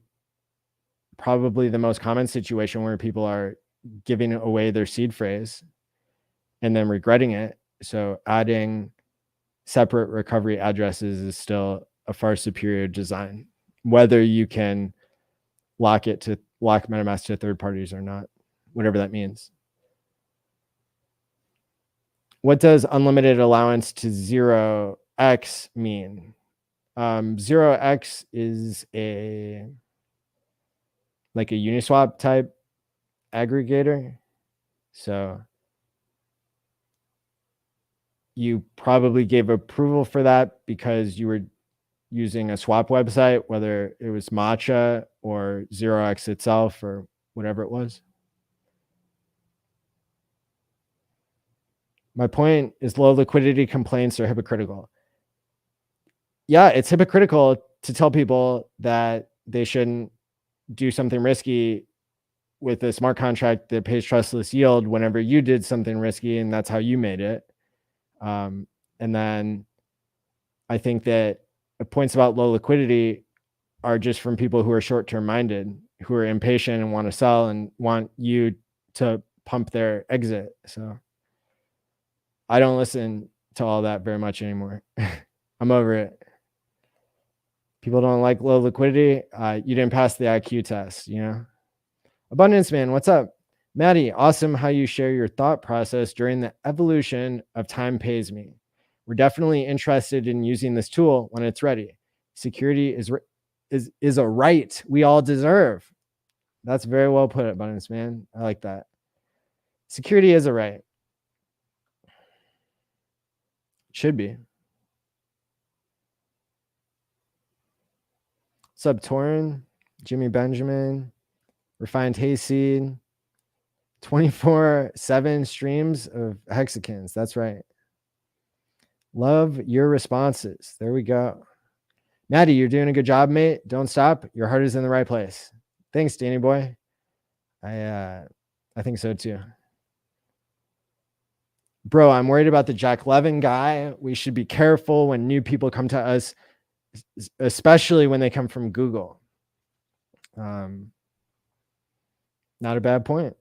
probably the most common situation where people are giving away their seed phrase and then regretting it. So adding separate recovery addresses is still a far superior design, whether you can lock MetaMask to third parties or not, whatever that means. What does unlimited allowance to 0x mean? 0x is like a Uniswap type aggregator. So you probably gave approval for that because you were using a swap website, whether it was Matcha or 0x itself or whatever it was. My point is low liquidity complaints are hypocritical. Yeah, it's hypocritical to tell people that they shouldn't do something risky with a smart contract that pays trustless yield whenever you did something risky and that's how you made it. And then I think that the points about low liquidity are just from people who are short-term minded, who are impatient and want to sell and want you to pump their exit. So I don't listen to all that very much anymore. I'm over it. People don't like low liquidity. You didn't pass the IQ test, you know? Abundance Man, what's up? Maddie, awesome how you share your thought process during the evolution of time pays me. We're definitely interested in using this tool when it's ready. Security is a right we all deserve. That's very well put, Abundance Man. I like that. Security is a right. It should be. Subtorin, Jimmy Benjamin, Refined Hayseed, 24/7 streams of hexagons. That's right. Love your responses. There we go. Maddie, you're doing a good job, mate. Don't stop. Your heart is in the right place. Thanks, Danny boy. I think so too. Bro, I'm worried about the Jack Levin guy. We should be careful when new people come to us, especially when they come from Google. Not a bad point.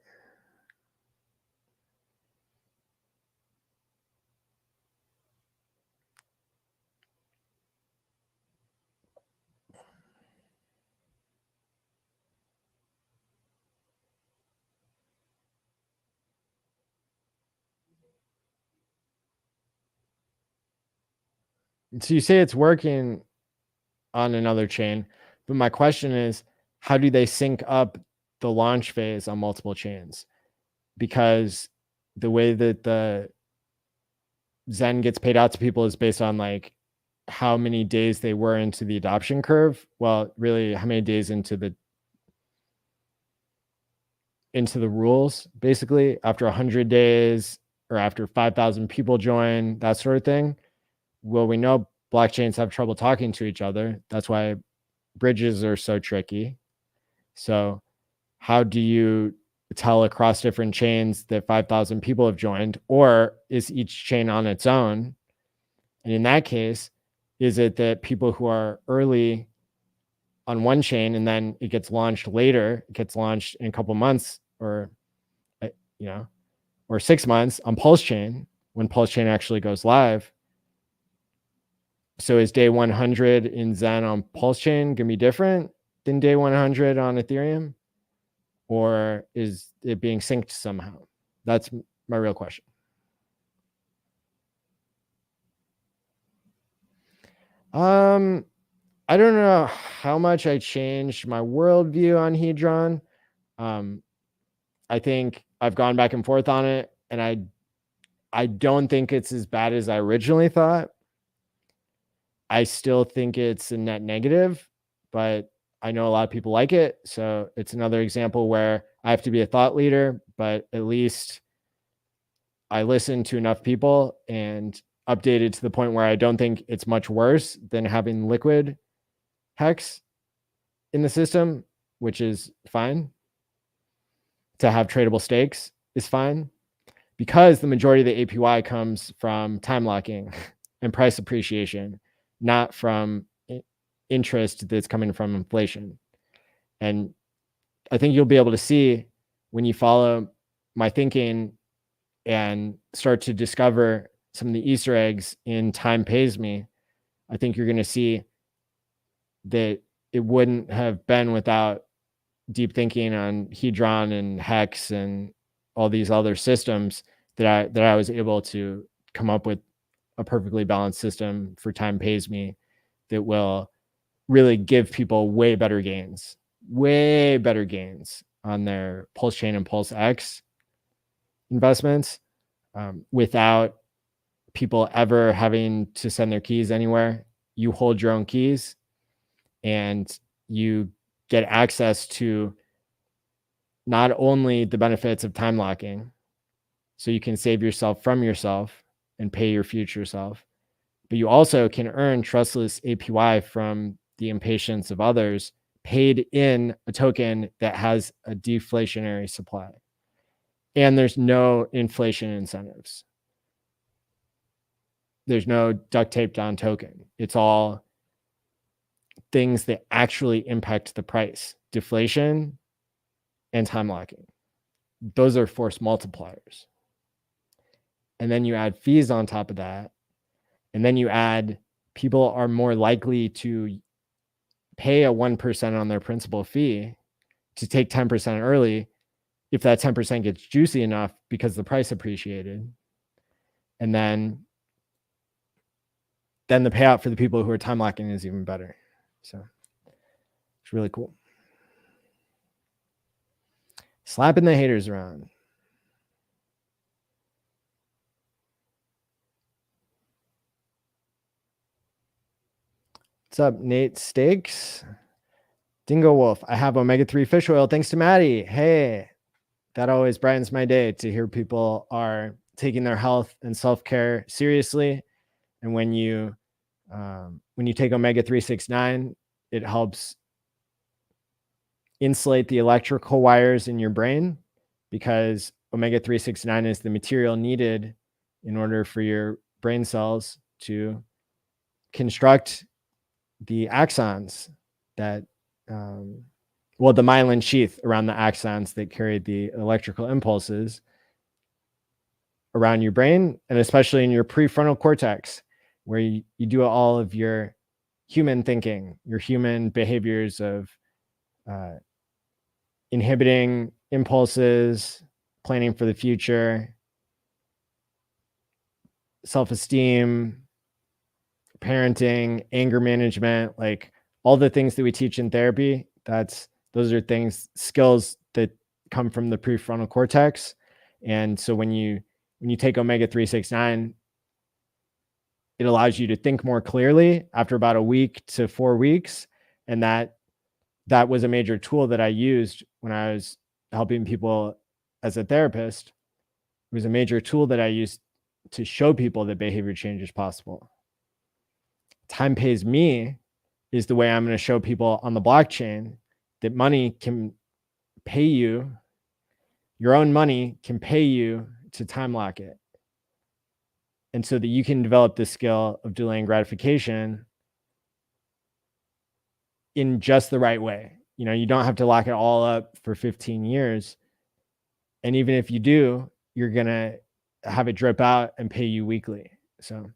So you say it's working on another chain, but my question is, how do they sync up the launch phase on multiple chains? Because the way that the Zen gets paid out to people is based on like how many days they were into the adoption curve. Well, really, how many days into the rules, basically, after 100 days or after 5,000 people join, that sort of thing. Well, we know blockchains have trouble talking to each other. That's why bridges are so tricky. So how do you tell across different chains that 5,000 people have joined, or is each chain on its own? And in that case, is it that people who are early on one chain and then it gets launched later, it gets launched in a couple months or 6 months on Pulse Chain when Pulse Chain actually goes live? So is day 100 in Zen on Pulse Chain going to be different than day 100 on Ethereum? Or is it being synced somehow? That's my real question. I don't know how much I changed my worldview on Hedron. I think I've gone back and forth on it, and I don't think it's as bad as I originally thought. I still think it's a net negative, but I know a lot of people like it. So it's another example where I have to be a thought leader, but at least I listen to enough people and updated to the point where I don't think it's much worse than having liquid HEX in the system, which is fine. To have tradable stakes is fine, because the majority of the APY comes from time locking and price appreciation, not from interest that's coming from inflation. And I think you'll be able to see when you follow my thinking and start to discover some of the Easter eggs in Time Pays Me. I think you're going to see that it wouldn't have been without deep thinking on Hedron and HEX and all these other systems that I was able to come up with a perfectly balanced system for Time Pays Me that will really give people way better gains on their Pulse Chain and Pulse X investments, without people ever having to send their keys anywhere. You hold your own keys and you get access to not only the benefits of time locking, so you can save yourself from yourself and pay your future self. But you also can earn trustless APY from the impatience of others paid in a token that has a deflationary supply. And there's no inflation incentives. There's no duct taped on token. It's all things that actually impact the price: deflation and time locking. Those are force multipliers. And then you add fees on top of that. And then you add people are more likely to pay a 1% on their principal fee to take 10% early if that 10% gets juicy enough because the price appreciated. And then the payout for the people who are time locking is even better. So it's really cool. Slapping the haters around. What's up, Nate Steaks? Dingo Wolf, I have omega-3 fish oil thanks to Maddie. Hey, that always brightens my day to hear people are taking their health and self-care seriously. And when you take omega-369, it helps insulate the electrical wires in your brain, because omega-369 is the material needed in order for your brain cells to construct the axons that, the myelin sheath around the axons that carry the electrical impulses around your brain, and especially in your prefrontal cortex, where you do all of your human thinking, your human behaviors of inhibiting impulses, planning for the future, self-esteem, parenting, anger management, like all the things that we teach in therapy. Those are skills that come from the prefrontal cortex. And so when you take omega-369, it allows you to think more clearly after about a week to 4 weeks. And that was a major tool that I used when I was helping people as a therapist. It was a major tool that I used to show people that behavior change is possible. Time pays me is the way I'm going to show people on the blockchain that money can pay you, your own money can pay you to time lock it. And so that you can develop the skill of delaying gratification in just the right way. You don't have to lock it all up for 15 years. And even if you do, you're going to have it drip out and pay you weekly. So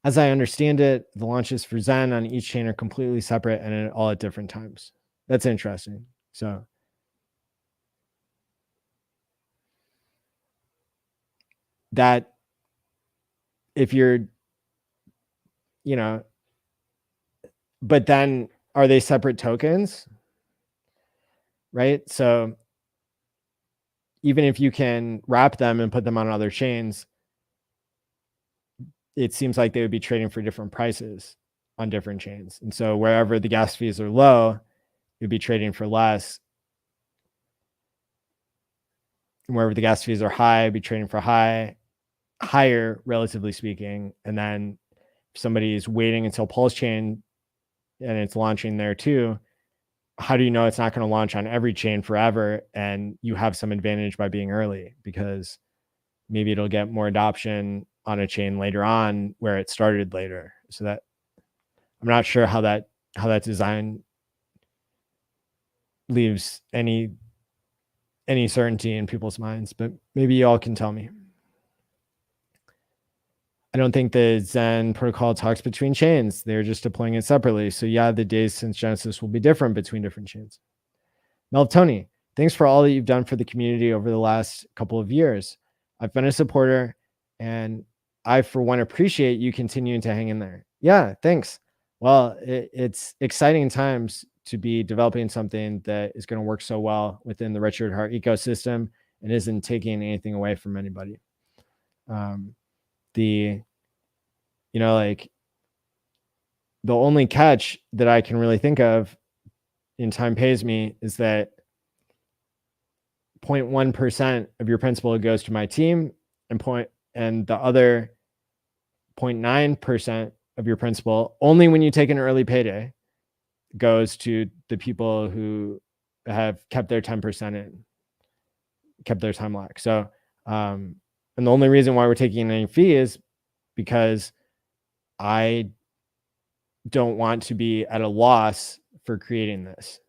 as I understand it, the launches for Zen on each chain are completely separate and all at different times. That's interesting. So that if you're, but then are they separate tokens? Right? So even if you can wrap them and put them on other chains, it seems like they would be trading for different prices on different chains. And so wherever the gas fees are low, you'd be trading for less. And wherever the gas fees are high, be trading for higher, relatively speaking. And then if somebody is waiting until Pulse Chain and it's launching there too, how do you know it's not going to launch on every chain forever and you have some advantage by being early? Because maybe it'll get more adoption on a chain later on where it started later. So that I'm not sure how that design leaves any certainty in people's minds, but maybe y'all can tell me. I don't think the Zen protocol talks between chains. They're just deploying it separately. So yeah, the days since Genesis will be different between different chains. Tony, thanks for all that you've done for the community over the last couple of years. I've been a supporter and I, for one, appreciate you continuing to hang in there. Yeah, thanks. Well, it's exciting times to be developing something that is going to work so well within the Richard Hart ecosystem and isn't taking anything away from anybody. The only catch that I can really think of in Time Pays Me is that 0.1% of your principal goes to my team, and the other 0.9% of your principal, only when you take an early payday, goes to the people who have kept their 10% in, kept their time locked. So, and the only reason why we're taking any fee is because I don't want to be at a loss for creating this.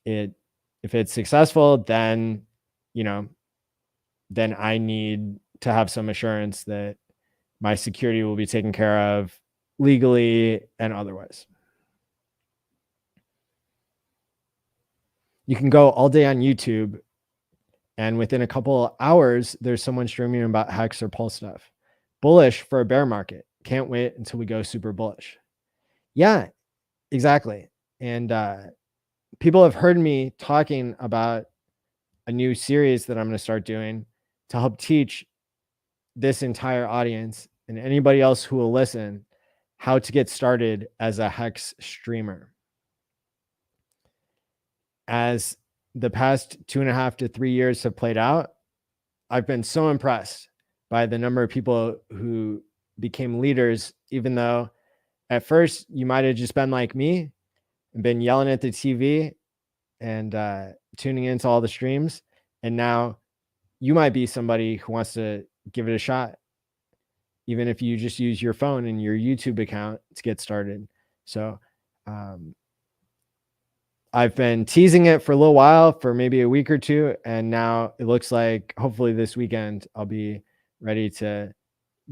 If it's successful, then, then I need to have some assurance that my security will be taken care of legally and otherwise. You can go all day on YouTube, and within a couple hours, there's someone streaming about HEX or Pulse stuff. Bullish for a bear market. Can't wait until we go super bullish. Yeah, exactly. And people have heard me talking about a new series that I'm going to start doing to help teach this entire audience and anybody else who will listen how to get started as a HEX streamer. As the past 2.5 to 3 years have played out, I've been so impressed by the number of people who became leaders, even though at first you might have just been like me and been yelling at the TV and tuning into all the streams. And now you might be somebody who wants to give it a shot, even if you just use your phone and your YouTube account to get started. So I've been teasing it for a little while, for maybe a week or two, and now it looks like hopefully this weekend I'll be ready to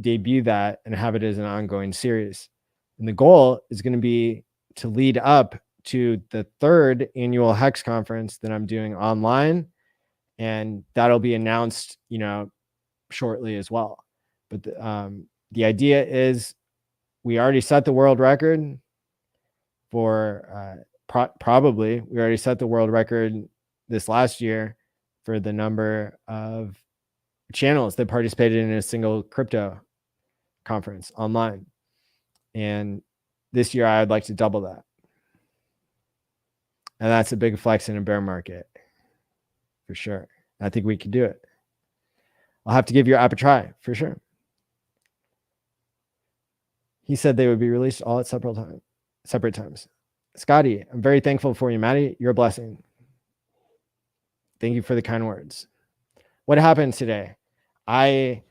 debut that and have it as an ongoing series. And the goal is going to be to lead up to the 3rd annual HEX conference that I'm doing online, and that'll be announced, shortly as well. But the idea is we already set the world record for probably we already set the world record this last year for the number of channels that participated in a single crypto conference online. And this year I would like to double that. And that's a big flex in a bear market for sure. I think we can do it. I'll have to give your app a try for sure. He said they would be released all at separate times. Scotty, I'm very thankful for you, Maddie. You're a blessing. Thank you for the kind words. What happened today? I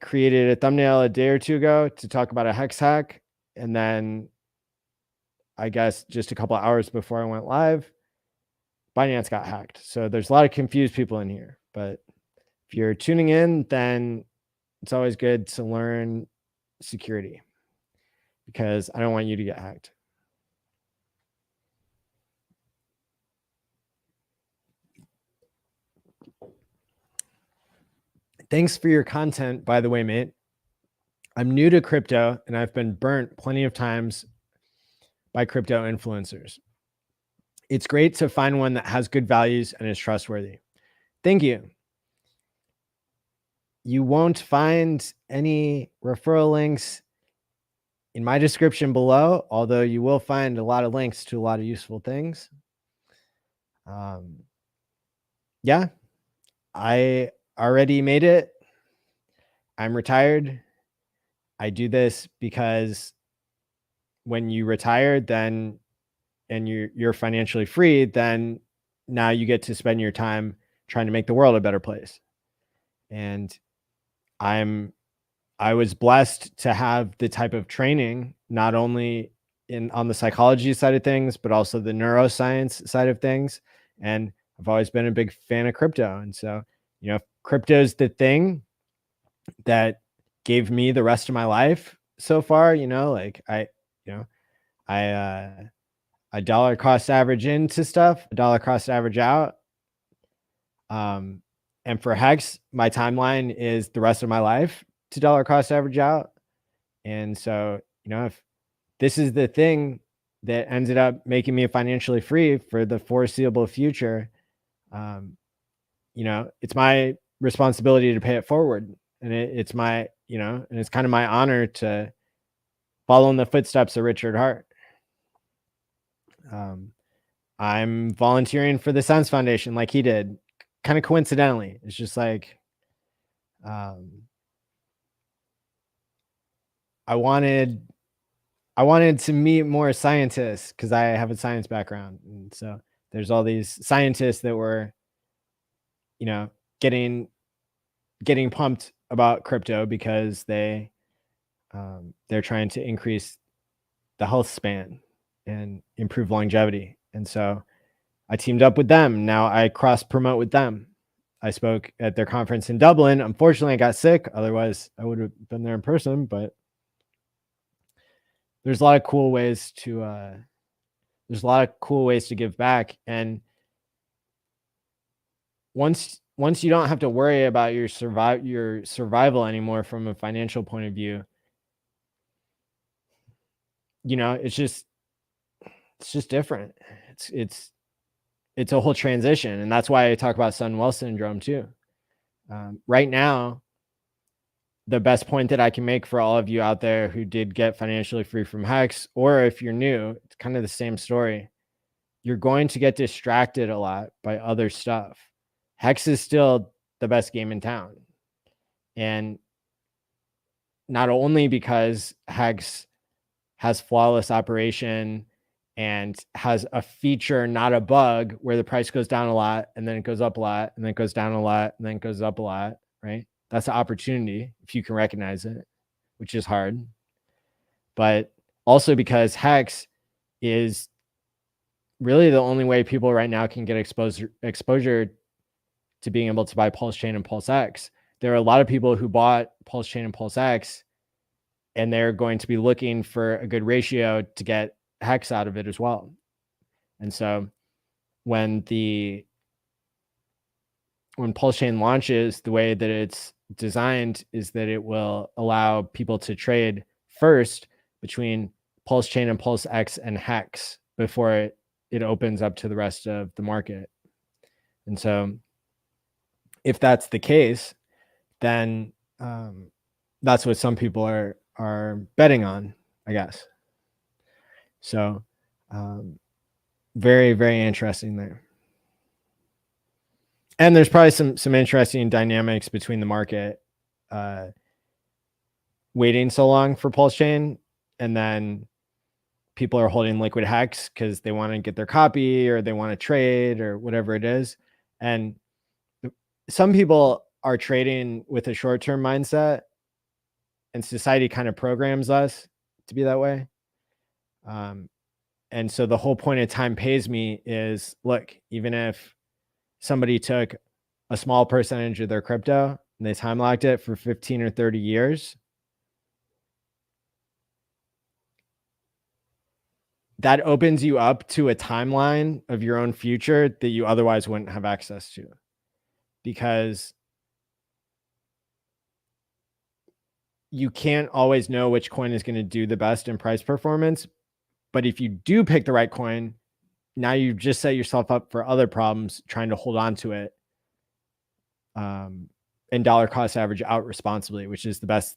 created a thumbnail a day or two ago to talk about a HEX hack. And then I guess just a couple of hours before I went live, Binance got hacked. So there's a lot of confused people in here. But if you're tuning in, then it's always good to learn security, because I don't want you to get hacked. Thanks for your content, by the way, mate. I'm new to crypto and I've been burnt plenty of times by crypto influencers. It's great to find one that has good values and is trustworthy. Thank you. You won't find any referral links in my description below, although you will find a lot of links to a lot of useful things. Yeah, I already made it. I'm retired. I do this because when you retire, then and you're financially free, then now you get to spend your time trying to make the world a better place. And I was blessed to have the type of training, not only on the psychology side of things, but also the neuroscience side of things. And I've always been a big fan of crypto. And so, crypto is the thing that gave me the rest of my life so far. I dollar cost average into stuff, a dollar cost average out. And for HEX, my timeline is the rest of my life to dollar cost average out. And so, if this is the thing that ended up making me financially free for the foreseeable future, it's my responsibility to pay it forward. And it's my, and it's kind of my honor to follow in the footsteps of Richard Hart. I'm volunteering for the Science Foundation like he did, kind of coincidentally. It's just like, I wanted to meet more scientists because I have a science background. And so there's all these scientists that were, getting pumped about crypto because they're trying to increase the health span and improve longevity. And so I teamed up with them. Now I cross promote with them. I spoke at their conference in Dublin. Unfortunately, I got sick. Otherwise, I would have been there in person. But there's a lot of cool ways to give back. And once you don't have to worry about your survival anymore from a financial point of view, it's just different. It's a whole transition. And that's why I talk about sudden wealth syndrome too. Right now, the best point that I can make for all of you out there who did get financially free from HEX, or if you're new, it's kind of the same story. You're going to get distracted a lot by other stuff. HEX is still the best game in town. And not only because HEX has flawless operation and has a feature, not a bug, where the price goes down a lot and then it goes up a lot and then it goes down a lot and then it goes up a lot, right? That's an opportunity if you can recognize it, which is hard. But also because HEX is really the only way people right now can get exposure to being able to buy Pulse Chain and Pulse X. There are a lot of people who bought Pulse Chain and Pulse X, and they're going to be looking for a good ratio to get HEX out of it as well. And so when Pulse Chain launches, the way that it's designed is that it will allow people to trade first between Pulse Chain and Pulse X and HEX before it opens up to the rest of the market. And so if that's the case, then that's what some people are betting on, I guess. So very, very interesting there. And there's probably some interesting dynamics between the market waiting so long for Pulse Chain, and then people are holding liquid HEX because they want to get their copy or they want to trade or whatever it is. And some people are trading with a short-term mindset, and society kind of programs us to be that way. And so the whole point of time pays me is, look, even if somebody took a small percentage of their crypto and they time locked it for 15 or 30 years, that opens you up to a timeline of your own future that you otherwise wouldn't have access to. Because you can't always know which coin is going to do the best in price performance. But if you do pick the right coin, now you've just set yourself up for other problems trying to hold on to it and dollar cost average out responsibly, which is the best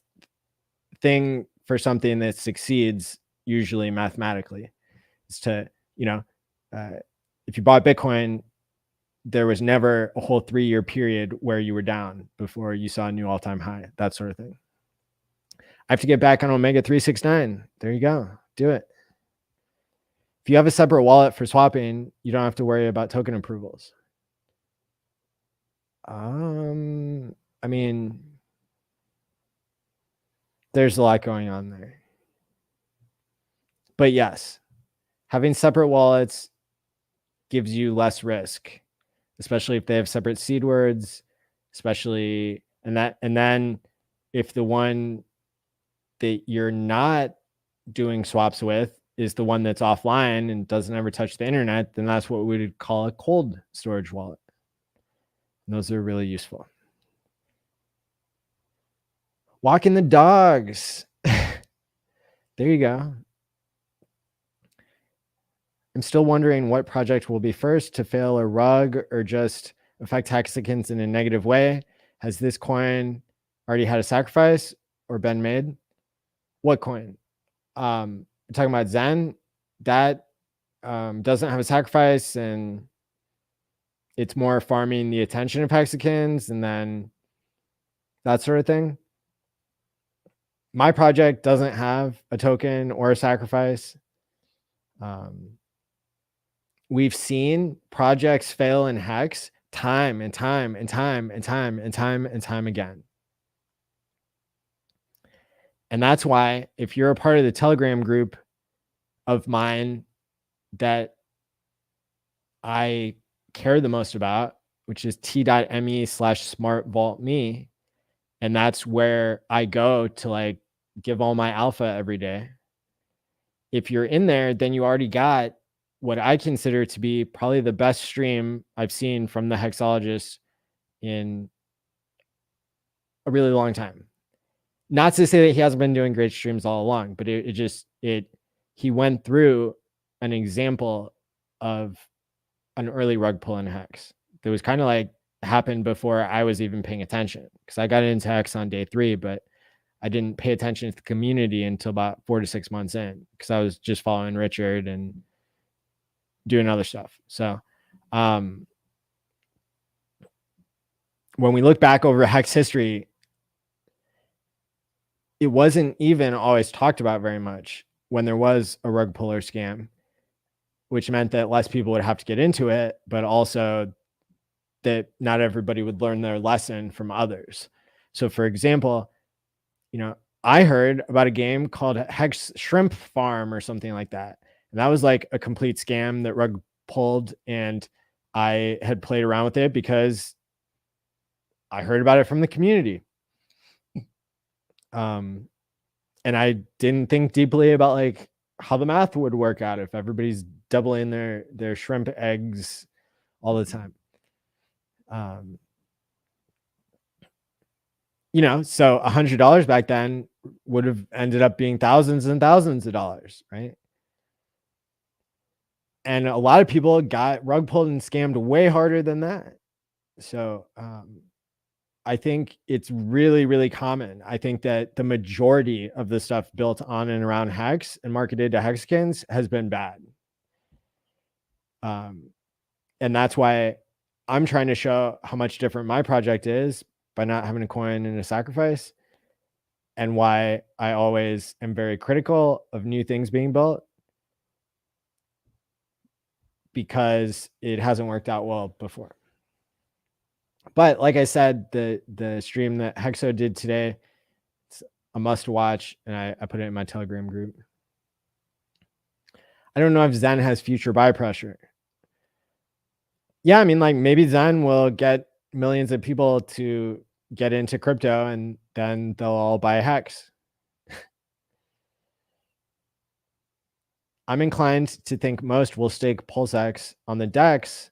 thing for something that succeeds usually mathematically. Is to, if you bought Bitcoin, there was never a whole 3-year period where you were down before you saw a new all-time high, that sort of thing. I have to get back on Omega 369. There you go. Do it. If you have a separate wallet for swapping, you don't have to worry about token approvals. I mean, there's a lot going on there. But yes, having separate wallets gives you less risk, especially if they have separate seed words, especially, and then if the one that you're not doing swaps with is the one that's offline and doesn't ever touch the internet, then that's what we would call a cold storage wallet. And those are really useful. Walking the dogs. There you go. I'm still wondering what project will be first to fail a rug or just affect Hexicans in a negative way. Has this coin already had a sacrifice or been made? What coin? Talking about Zen, that doesn't have a sacrifice, and it's more farming the attention of hexagons and then that sort of thing. My project doesn't have a token or a sacrifice. We've seen projects fail in Hex time and time and time and time and time and time again. And that's why if you're a part of the Telegram group of mine that I care the most about, which is t.me/smartvaultme, and that's where I go to like give all my alpha every day. If you're in there, then you already got what I consider to be probably the best stream I've seen from the hexologist in a really long time. Not to say that he hasn't been doing great streams all along, but he went through an example of an early rug pull in Hex that was kind of like happened before I was even paying attention, because I got into Hex on day 3, but I didn't pay attention to the community until about 4 to 6 months in, because I was just following Richard and doing other stuff. So when we look back over Hex history, it wasn't even always talked about very much when there was a rug puller scam, which meant that less people would have to get into it, but also that not everybody would learn their lesson from others. So for example, I heard about a game called Hex Shrimp Farm or something like that. And that was like a complete scam that rug pulled, and I had played around with it because I heard about it from the community. And I didn't think deeply about like how the math would work out if everybody's doubling their shrimp eggs all the time. So $100 back then would have ended up being thousands and thousands of dollars, right? And a lot of people got rug pulled and scammed way harder than that. So I think it's really, really common. I think that the majority of the stuff built on and around Hex and marketed to hexagons has been bad. And that's why I'm trying to show how much different my project is by not having a coin and a sacrifice, and why I always am very critical of new things being built, because it hasn't worked out well before. But like I said, the stream that Hexo did today, it's a must watch, and I put it in my Telegram group. I don't know if Zen has future buy pressure. Yeah, I mean, like maybe Zen will get millions of people to get into crypto, and then they'll all buy Hex. I'm inclined to think most will stake PulseX on the DEX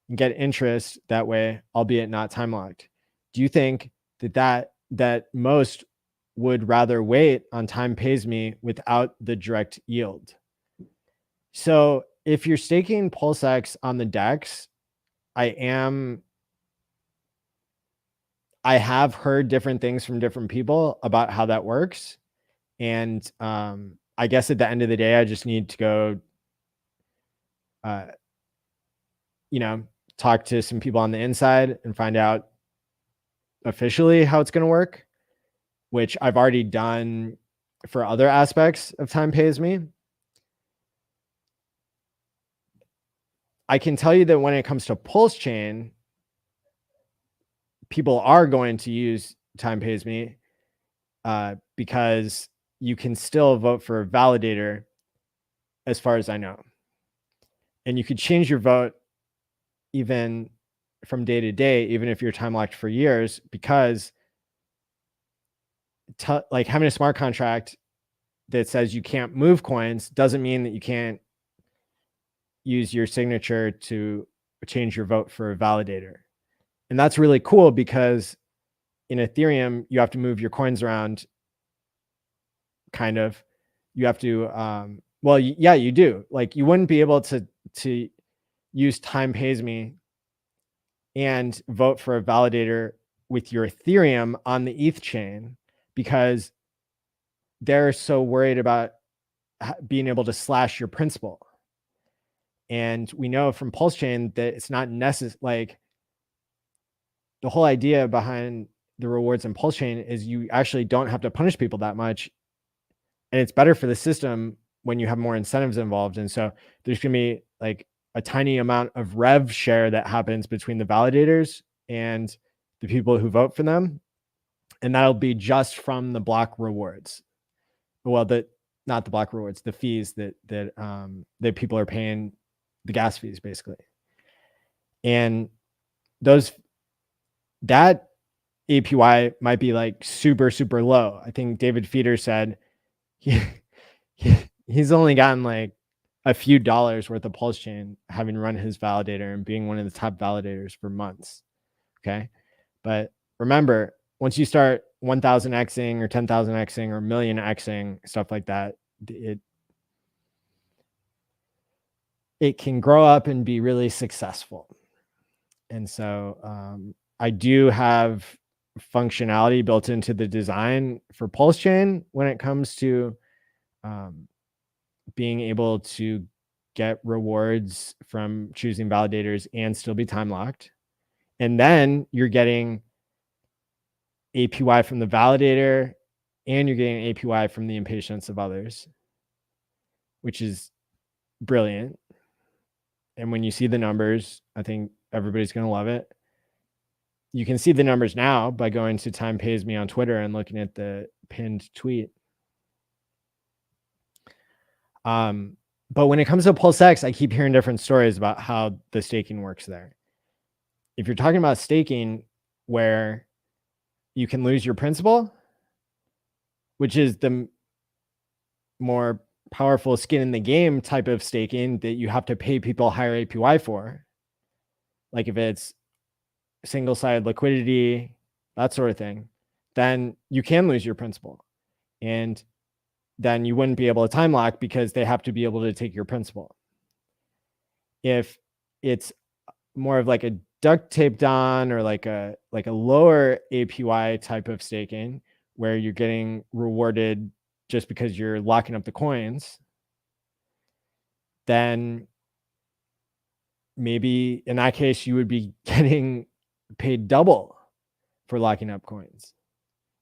and get interest that way, albeit not time locked. Do you think that most would rather wait on time pays me without the direct yield? So if you're staking PulseX on the DEX, I have heard different things from different people about how that works. And I guess at the end of the day, I just need to go, talk to some people on the inside and find out officially how it's going to work, which I've already done for other aspects of time pays me. I can tell you that when it comes to Pulse Chain, people are going to use time pays me because you can still vote for a validator, as far as I know. And you could change your vote even from day to day, even if you're time locked for years, because like having a smart contract that says you can't move coins doesn't mean that you can't use your signature to change your vote for a validator. And that's really cool, because in Ethereum, you have to move your coins around. Kind of, you have to, well, yeah, you do. Like you wouldn't be able to use time pays me and vote for a validator with your Ethereum on the ETH chain, because they're so worried about being able to slash your principal. And we know from Pulse Chain that it's not necessary. Like, the whole idea behind the rewards in Pulse Chain is you actually don't have to punish people that much. And it's better for the system when you have more incentives involved. And so there's going to be like a tiny amount of rev share that happens between the validators and the people who vote for them. And that'll be just from the block rewards. Well, not the block rewards, the fees that people are paying, the gas fees basically. And that APY might be like super, super low. I think David Feeder said he's only gotten like a few dollars worth of Pulse Chain having run his validator and being one of the top validators for months. Okay. But remember, once you start 1,000 Xing or 10,000 Xing or million Xing, stuff like that, it can grow up and be really successful. And so I do have functionality built into the design for Pulse Chain when it comes to being able to get rewards from choosing validators and still be time locked. And then you're getting APY from the validator and you're getting APY from the impatience of others, which is brilliant. And when you see the numbers, I think everybody's going to love it. You can see the numbers now by going to Time Pays Me on Twitter and looking at the pinned tweet. But when it comes to PulseX, I keep hearing different stories about how the staking works there. If you're talking about staking where you can lose your principal, which is the more powerful skin in the game type of staking that you have to pay people higher APY for, like if it's single-sided liquidity, that sort of thing, then you can lose your principal. And then you wouldn't be able to time lock because they have to be able to take your principal. If it's more of like a duct taped on or like a lower APY type of staking where you're getting rewarded just because you're locking up the coins, then maybe in that case you would be getting paid double for locking up coins.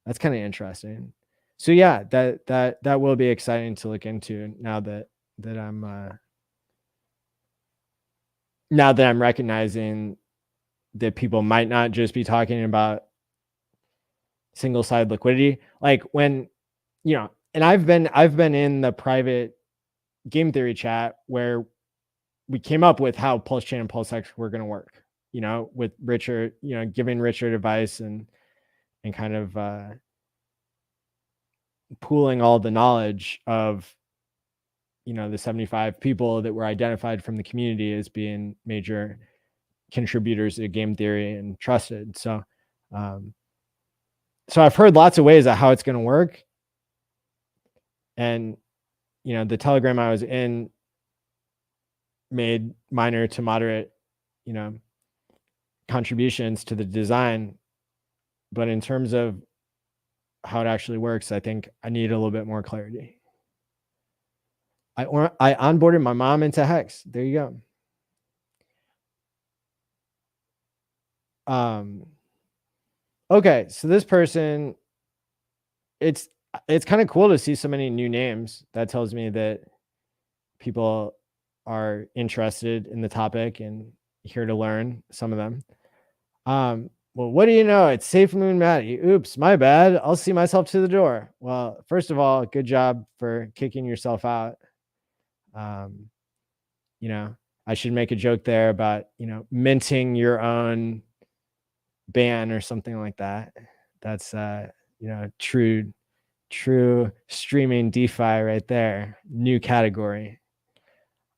That's kind of interesting. So yeah, that will be exciting to look into now that I'm recognizing that people might not just be talking about single-sided liquidity. Like when, and I've been in the private game theory chat where we came up with how Pulse Chain and PulseX were going to work, with Richard, giving Richard advice and kind of pooling all the knowledge of, the 75 people that were identified from the community as being major contributors to game theory and trusted. So, so I've heard lots of ways of how it's going to work. And, the Telegram I was in made minor to moderate, contributions to the design. But in terms of how it actually works, I think I need a little bit more clarity. I onboarded my mom into HEX. There you go. Okay, so this person, it's kind of cool to see so many new names. That tells me that people are interested in the topic and here to learn, some of them. Well, what do you know? It's Safe Moon Maddie. Oops, my bad. I'll see myself to the door. Well, first of all, good job for kicking yourself out. I should make a joke there about, minting your own ban or something like that. That's, true streaming DeFi right there. New category.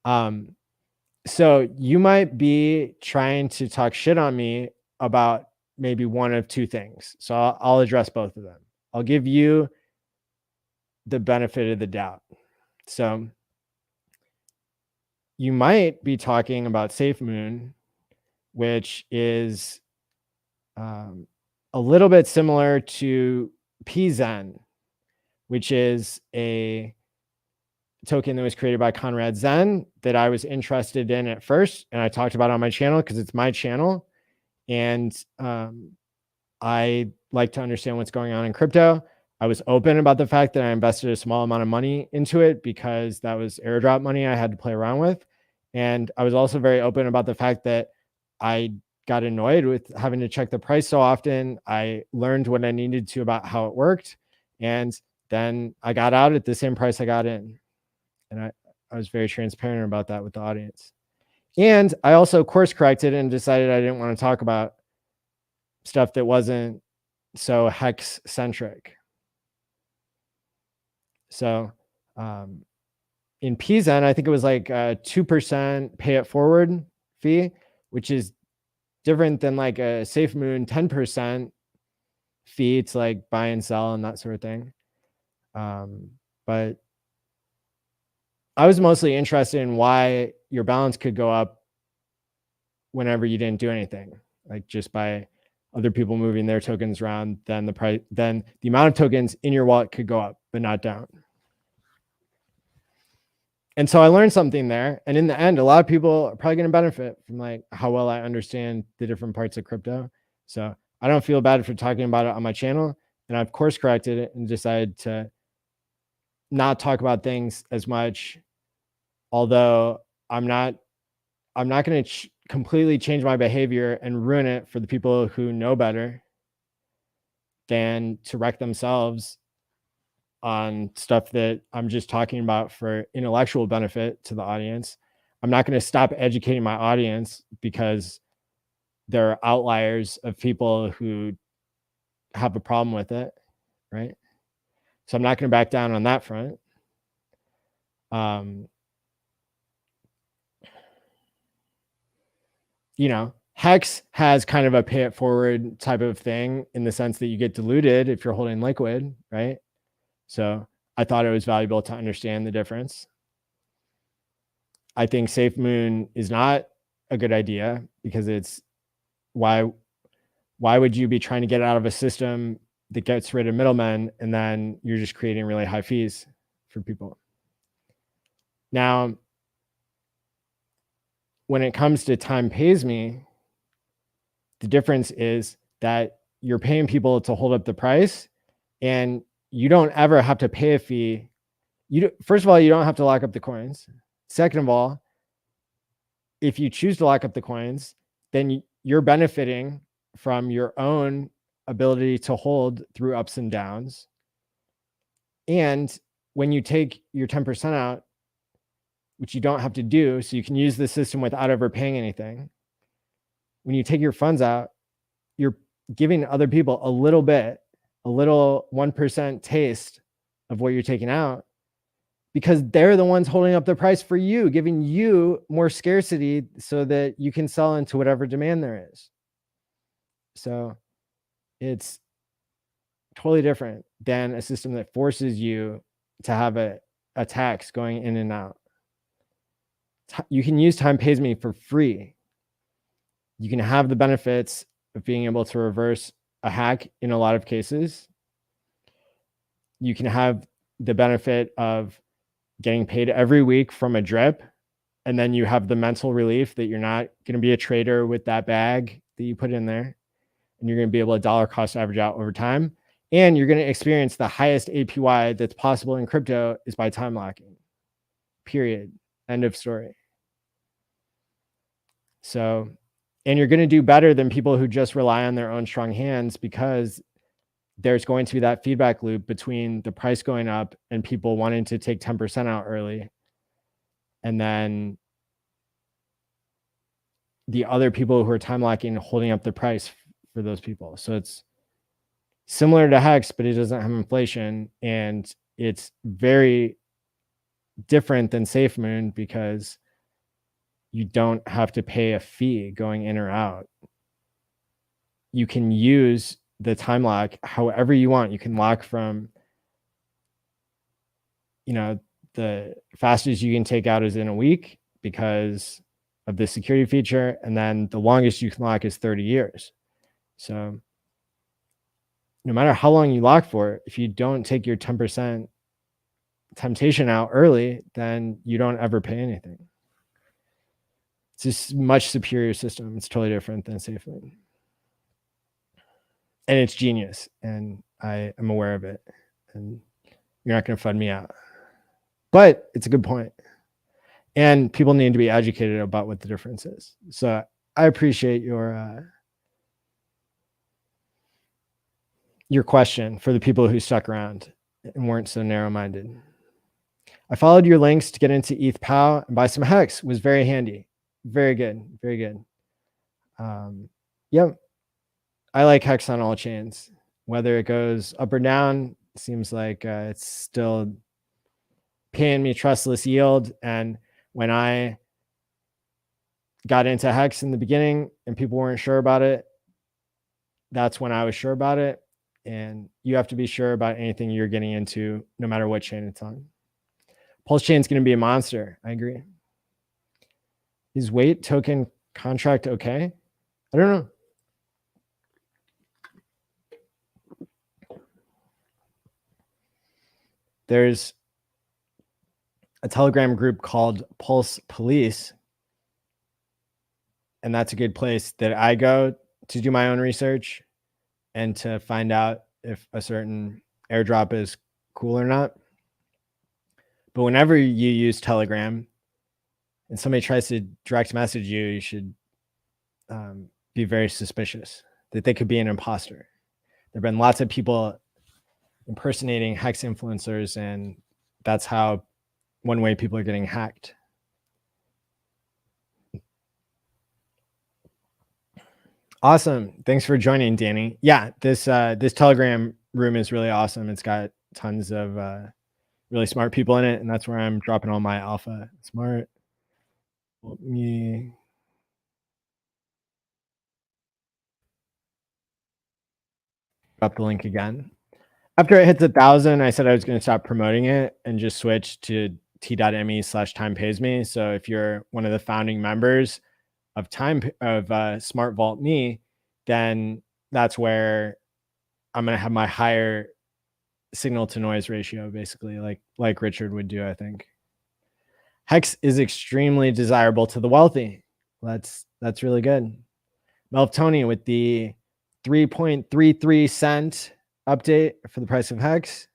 So you might be trying to talk shit on me about maybe one of two things. So I'll address both of them. I'll give you the benefit of the doubt. So you might be talking about SafeMoon, which is a little bit similar to PZen, which is a token that was created by Conrad Zen that I was interested in at first, and I talked about it on my channel because it's my channel, and I like to understand what's going on in crypto. I was open about the fact that I invested a small amount of money into it because that was airdrop money I had to play around with. And I was also very open about the fact that I got annoyed with having to check the price so often. I learned what I needed to about how it worked. And then I got out at the same price I got in. And I was very transparent about that with the audience. And I also course corrected and decided I didn't want to talk about stuff that wasn't so hex centric. So in PZen, I think it was like a 2% pay it forward fee, which is different than like a SafeMoon 10% fee to like buy and sell and that sort of thing. But I was mostly interested in why your balance could go up whenever you didn't do anything, like just by other people moving their tokens around, then the price, then the amount of tokens in your wallet could go up, but not down. And so I learned something there. And in the end, a lot of people are probably going to benefit from like how well I understand the different parts of crypto. So I don't feel bad for talking about it on my channel. And I've course corrected it and decided to not talk about things as much. Although I'm not going to completely change my behavior and ruin it for the people who know better than to wreck themselves on stuff that I'm just talking about for intellectual benefit to the audience. I'm not going to stop educating my audience because there are outliers of people who have a problem with it, right? So I'm not going to back down on that front. You know, Hex has kind of a pay it forward type of thing in the sense that you get diluted if you're holding liquid, right? So I thought it was valuable to understand the difference. I think SafeMoon is not a good idea because it's why would you be trying to get out of a system that gets rid of middlemen and then you're just creating really high fees for people? Now, when it comes to time pays me, the difference is that you're paying people to hold up the price and you don't ever have to pay a fee. First of all, you don't have to lock up the coins. Second of all, if you choose to lock up the coins, then you're benefiting from your own ability to hold through ups and downs. And when you take your 10% out, which you don't have to do, so you can use the system without ever paying anything. When you take your funds out, you're giving other people a little 1% taste of what you're taking out because they're the ones holding up the price for you, giving you more scarcity so that you can sell into whatever demand there is. So it's totally different than a system that forces you to have a tax going in and out. You can use time pays me for free. You can have the benefits of being able to reverse a hack in a lot of cases. You can have the benefit of getting paid every week from a drip. And then you have the mental relief that you're not going to be a trader with that bag that you put in there. And you're going to be able to dollar cost average out over time. And you're going to experience the highest APY that's possible in crypto is by time locking. Period. End of story. So, and you're going to do better than people who just rely on their own strong hands because there's going to be that feedback loop between the price going up and people wanting to take 10% out early. And then the other people who are time locking holding up the price for those people. So it's similar to Hex, but it doesn't have inflation. And it's very different than SafeMoon because you don't have to pay a fee going in or out. You can use the time lock however you want. You can lock from, the fastest you can take out is in a week because of the security feature. And then the longest you can lock is 30 years. So no matter how long you lock for, if you don't take your 10% temptation out early, then you don't ever pay anything. It's just a much superior system. It's totally different than SafeLink. And it's genius. And I am aware of it. And you're not going to fund me out. But it's a good point. And people need to be educated about what the difference is. So I appreciate your question for the people who stuck around and weren't so narrow-minded. I followed your links to get into ETH POW and buy some HEX. It was very handy. Very good. Very good. Yep. I like HEX on all chains. Whether it goes up or down, seems like it's still paying me trustless yield. And when I got into HEX in the beginning and people weren't sure about it, that's when I was sure about it. And you have to be sure about anything you're getting into, no matter what chain it's on. Pulse chain is going to be a monster. I agree. Is wait token contract okay? I don't know. There's a Telegram group called Pulse Police, and that's a good place that I go to do my own research and to find out if a certain airdrop is cool or not. But whenever you use Telegram and somebody tries to direct message you, you should be very suspicious that they could be an imposter. There have been lots of people impersonating HEX influencers, and that's how one way people are getting hacked. Awesome. Thanks for joining, Danny. Yeah, this Telegram room is really awesome. It's got tons of really smart people in it, and that's where I'm dropping all my alpha smart. Let me drop the link again. After it hits 1,000, I said I was going to stop promoting it and just switch to t.me/timepaysme. So if you're one of the founding members of Smart Vault Me, then that's where I'm going to have my higher signal to noise ratio, basically, like Richard would do, I think. HEX is extremely desirable to the wealthy. That's really good. Meltoni with the 3.33 cent update for the price of HEX.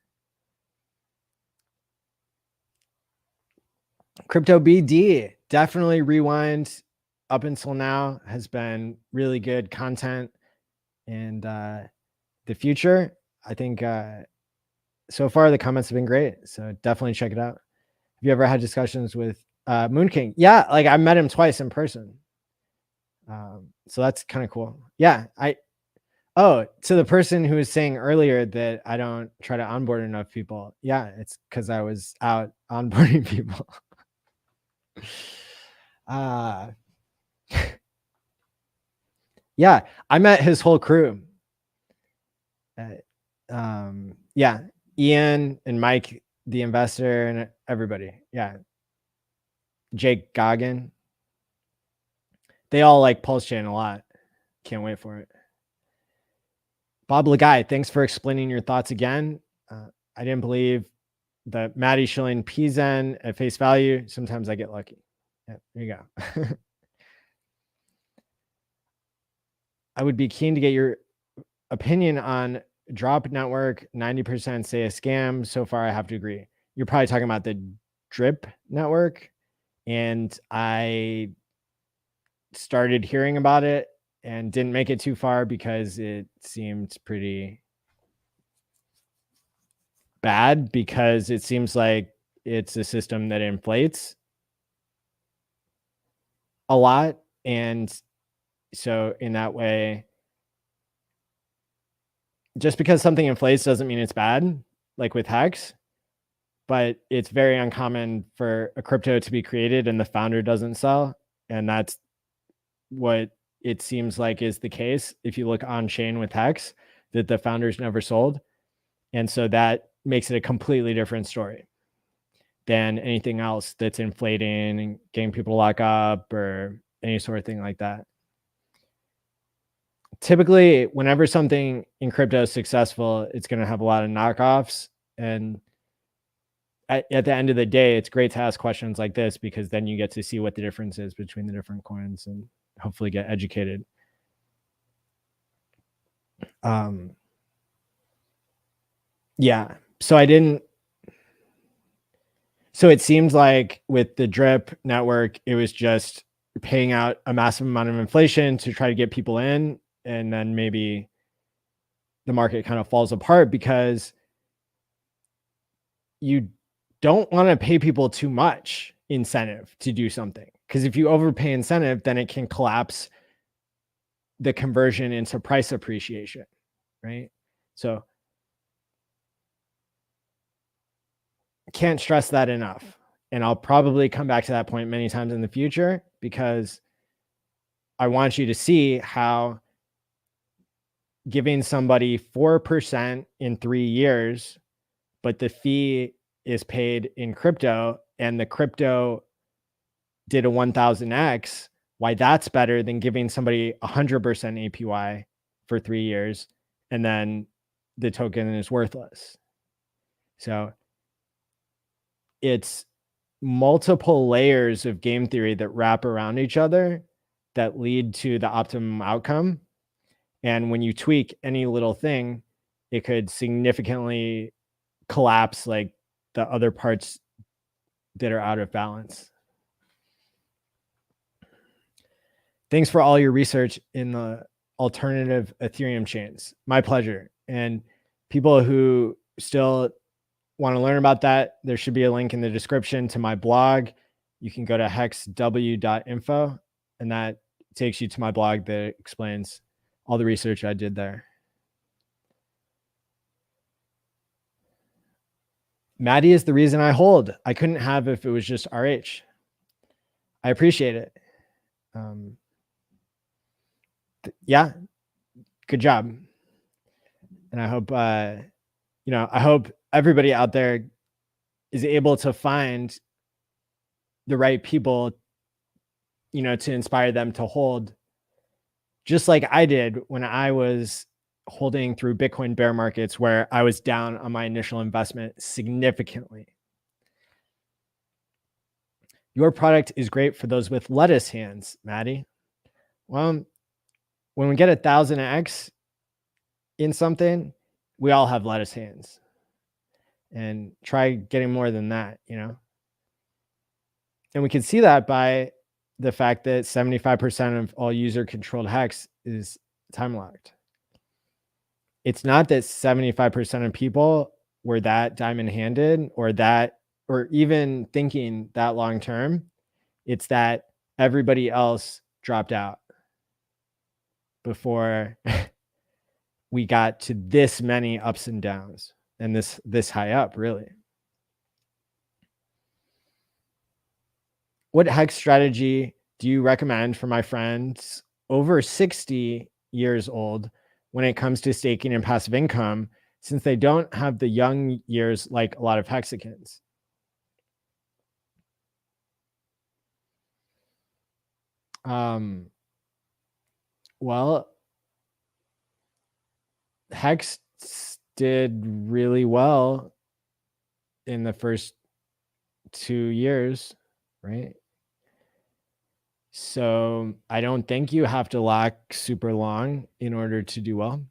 Crypto BD, definitely rewind up until now has been really good content. And the future, I think so far the comments have been great. So definitely check it out. Have you ever had discussions with Moon King? Yeah, like I met him twice in person. So that's kind of cool. Yeah, to the person who was saying earlier that I don't try to onboard enough people. Yeah, it's because I was out onboarding people. Yeah, I met his whole crew. Yeah, Ian and Mike, the investor, and everybody. Yeah, Jake Goggin. They all like Pulse Chain a lot. Can't wait for it. Bob Lagai, thanks for explaining your thoughts again. I didn't believe the Maddie shilling PZen at face value. Sometimes I get lucky. Yeah, there you go. I would be keen to get your opinion on Drop Network, 90% say a scam. So far, I have to agree. You're probably talking about the Drip Network. And I started hearing about it and didn't make it too far because it seemed pretty bad, because it seems like it's a system that inflates a lot. And so in that way, just because something inflates doesn't mean it's bad, like with HEX, but it's very uncommon for a crypto to be created and the founder doesn't sell. And that's what it seems like is the case if you look on chain with HEX, that the founders never sold. And so that makes it a completely different story than anything else that's inflating and getting people to lock up or any sort of thing like that. Typically, whenever something in crypto is successful, it's going to have a lot of knockoffs. And at the end of the day, it's great to ask questions like this, because then you get to see what the difference is between the different coins and hopefully get educated. Yeah. So it seems like with the drip network, it was just paying out a massive amount of inflation to try to get people in, and then maybe the market kind of falls apart because you don't want to pay people too much incentive to do something. Because if you overpay incentive, then it can collapse the conversion into price appreciation, right? So can't stress that enough. And I'll probably come back to that point many times in the future, because I want you to see how giving somebody 4% in 3 years, but the fee is paid in crypto, and the crypto did a 1000x, why that's better than giving somebody 100% APY for 3 years, and then the token is worthless. So it's multiple layers of game theory that wrap around each other that lead to the optimum outcome. And when you tweak any little thing, it could significantly collapse like the other parts that are out of balance. Thanks for all your research in the alternative Ethereum chains. My pleasure. And people who still want to learn about that, there should be a link in the description to my blog. You can go to HexTherapy.live, and that takes you to my blog that explains all the research I did there. Maddie is the reason I hold. I couldn't have if it was just RH. I appreciate it. Yeah, good job. And I hope, I hope everybody out there is able to find the right people, to inspire them to hold, just like I did when I was holding through Bitcoin bear markets, where I was down on my initial investment significantly. Your product is great for those with lettuce hands, Maddie. Well, when we get 1000x in something, we all have lettuce hands, and try getting more than that, And we can see that by the fact that 75% of all user controlled HEX is time locked. It's not that 75% of people were that diamond handed or even thinking that long term. It's that everybody else dropped out before we got to this many ups and downs, and this high up, really. What HEX strategy do you recommend for my friends over 60 years old when it comes to staking and passive income, since they don't have the young years like a lot of Hexicans? Well, HEX did really well in the first 2 years, right? So I don't think you have to lock super long in order to do well.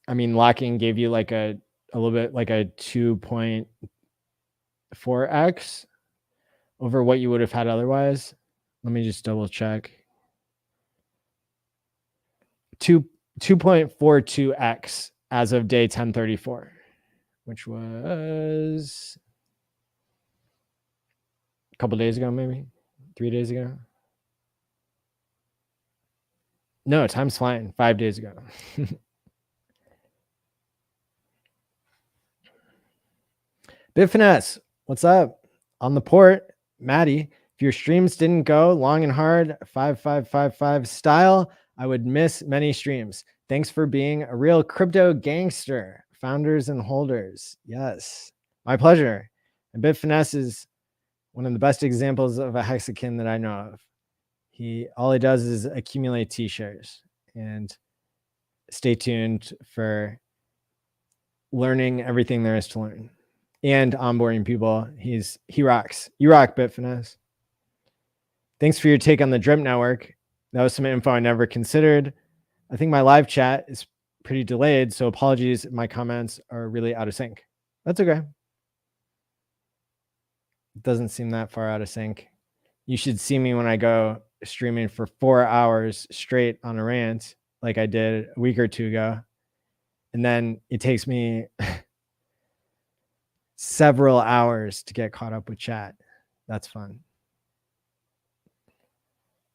I mean, locking gave you like a little bit like a 2.4x over what you would have had otherwise. Let me just double check. 2.42x as of day 1034, which was a couple days ago, maybe 3 days ago. No, time's flying. 5 days ago. Bitfinesse, what's up? On the port, Maddie, if your streams didn't go long and hard 5555 style, I would miss many streams. Thanks for being a real crypto gangster, founders and holders. Yes, my pleasure. And Bitfinesse is one of the best examples of a Hexican that I know of. All he does is accumulate T-shares, and stay tuned for learning everything there is to learn and onboarding people. He rocks. You rock, Bitfinesse. Thanks for your take on the Drip Network. That was some info I never considered. I think my live chat is pretty delayed, so apologies if my comments are really out of sync. That's okay. It doesn't seem that far out of sync. You should see me when I go streaming for 4 hours straight on a rant like I did a week or two ago. And then it takes me several hours to get caught up with chat. That's fun.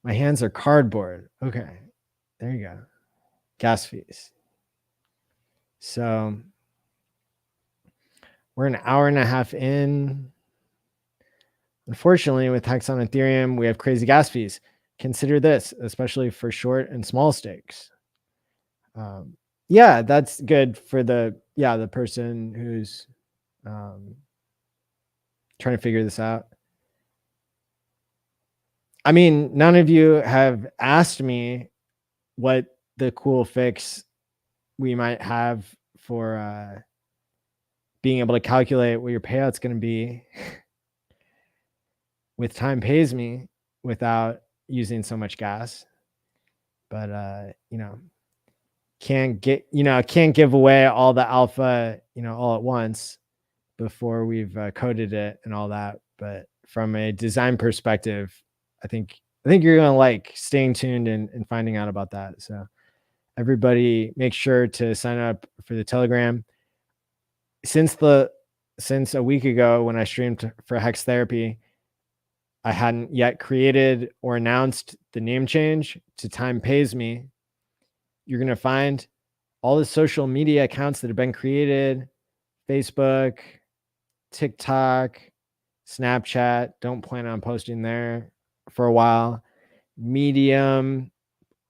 My hands are cardboard. Okay, there you go. Gas fees. So we're an hour and a half in. Unfortunately, with HEX on Ethereum, we have crazy gas fees. Consider this, especially for short and small stakes. Yeah, that's good for the person who's trying to figure this out. I mean, none of you have asked me what the cool fix we might have for being able to calculate what your payout's going to be with Time Pays Me without using so much gas. But can't give away all the alpha, all at once before we've coded it and all that. But from a design perspective, I think you're gonna like staying tuned and finding out about that. So everybody make sure to sign up for the Telegram. Since a week ago when I streamed for Hex Therapy, I hadn't yet created or announced the name change to Time Pays Me. You're going to find all the social media accounts that have been created: Facebook, TikTok, Snapchat. Don't plan on posting there for a while. Medium,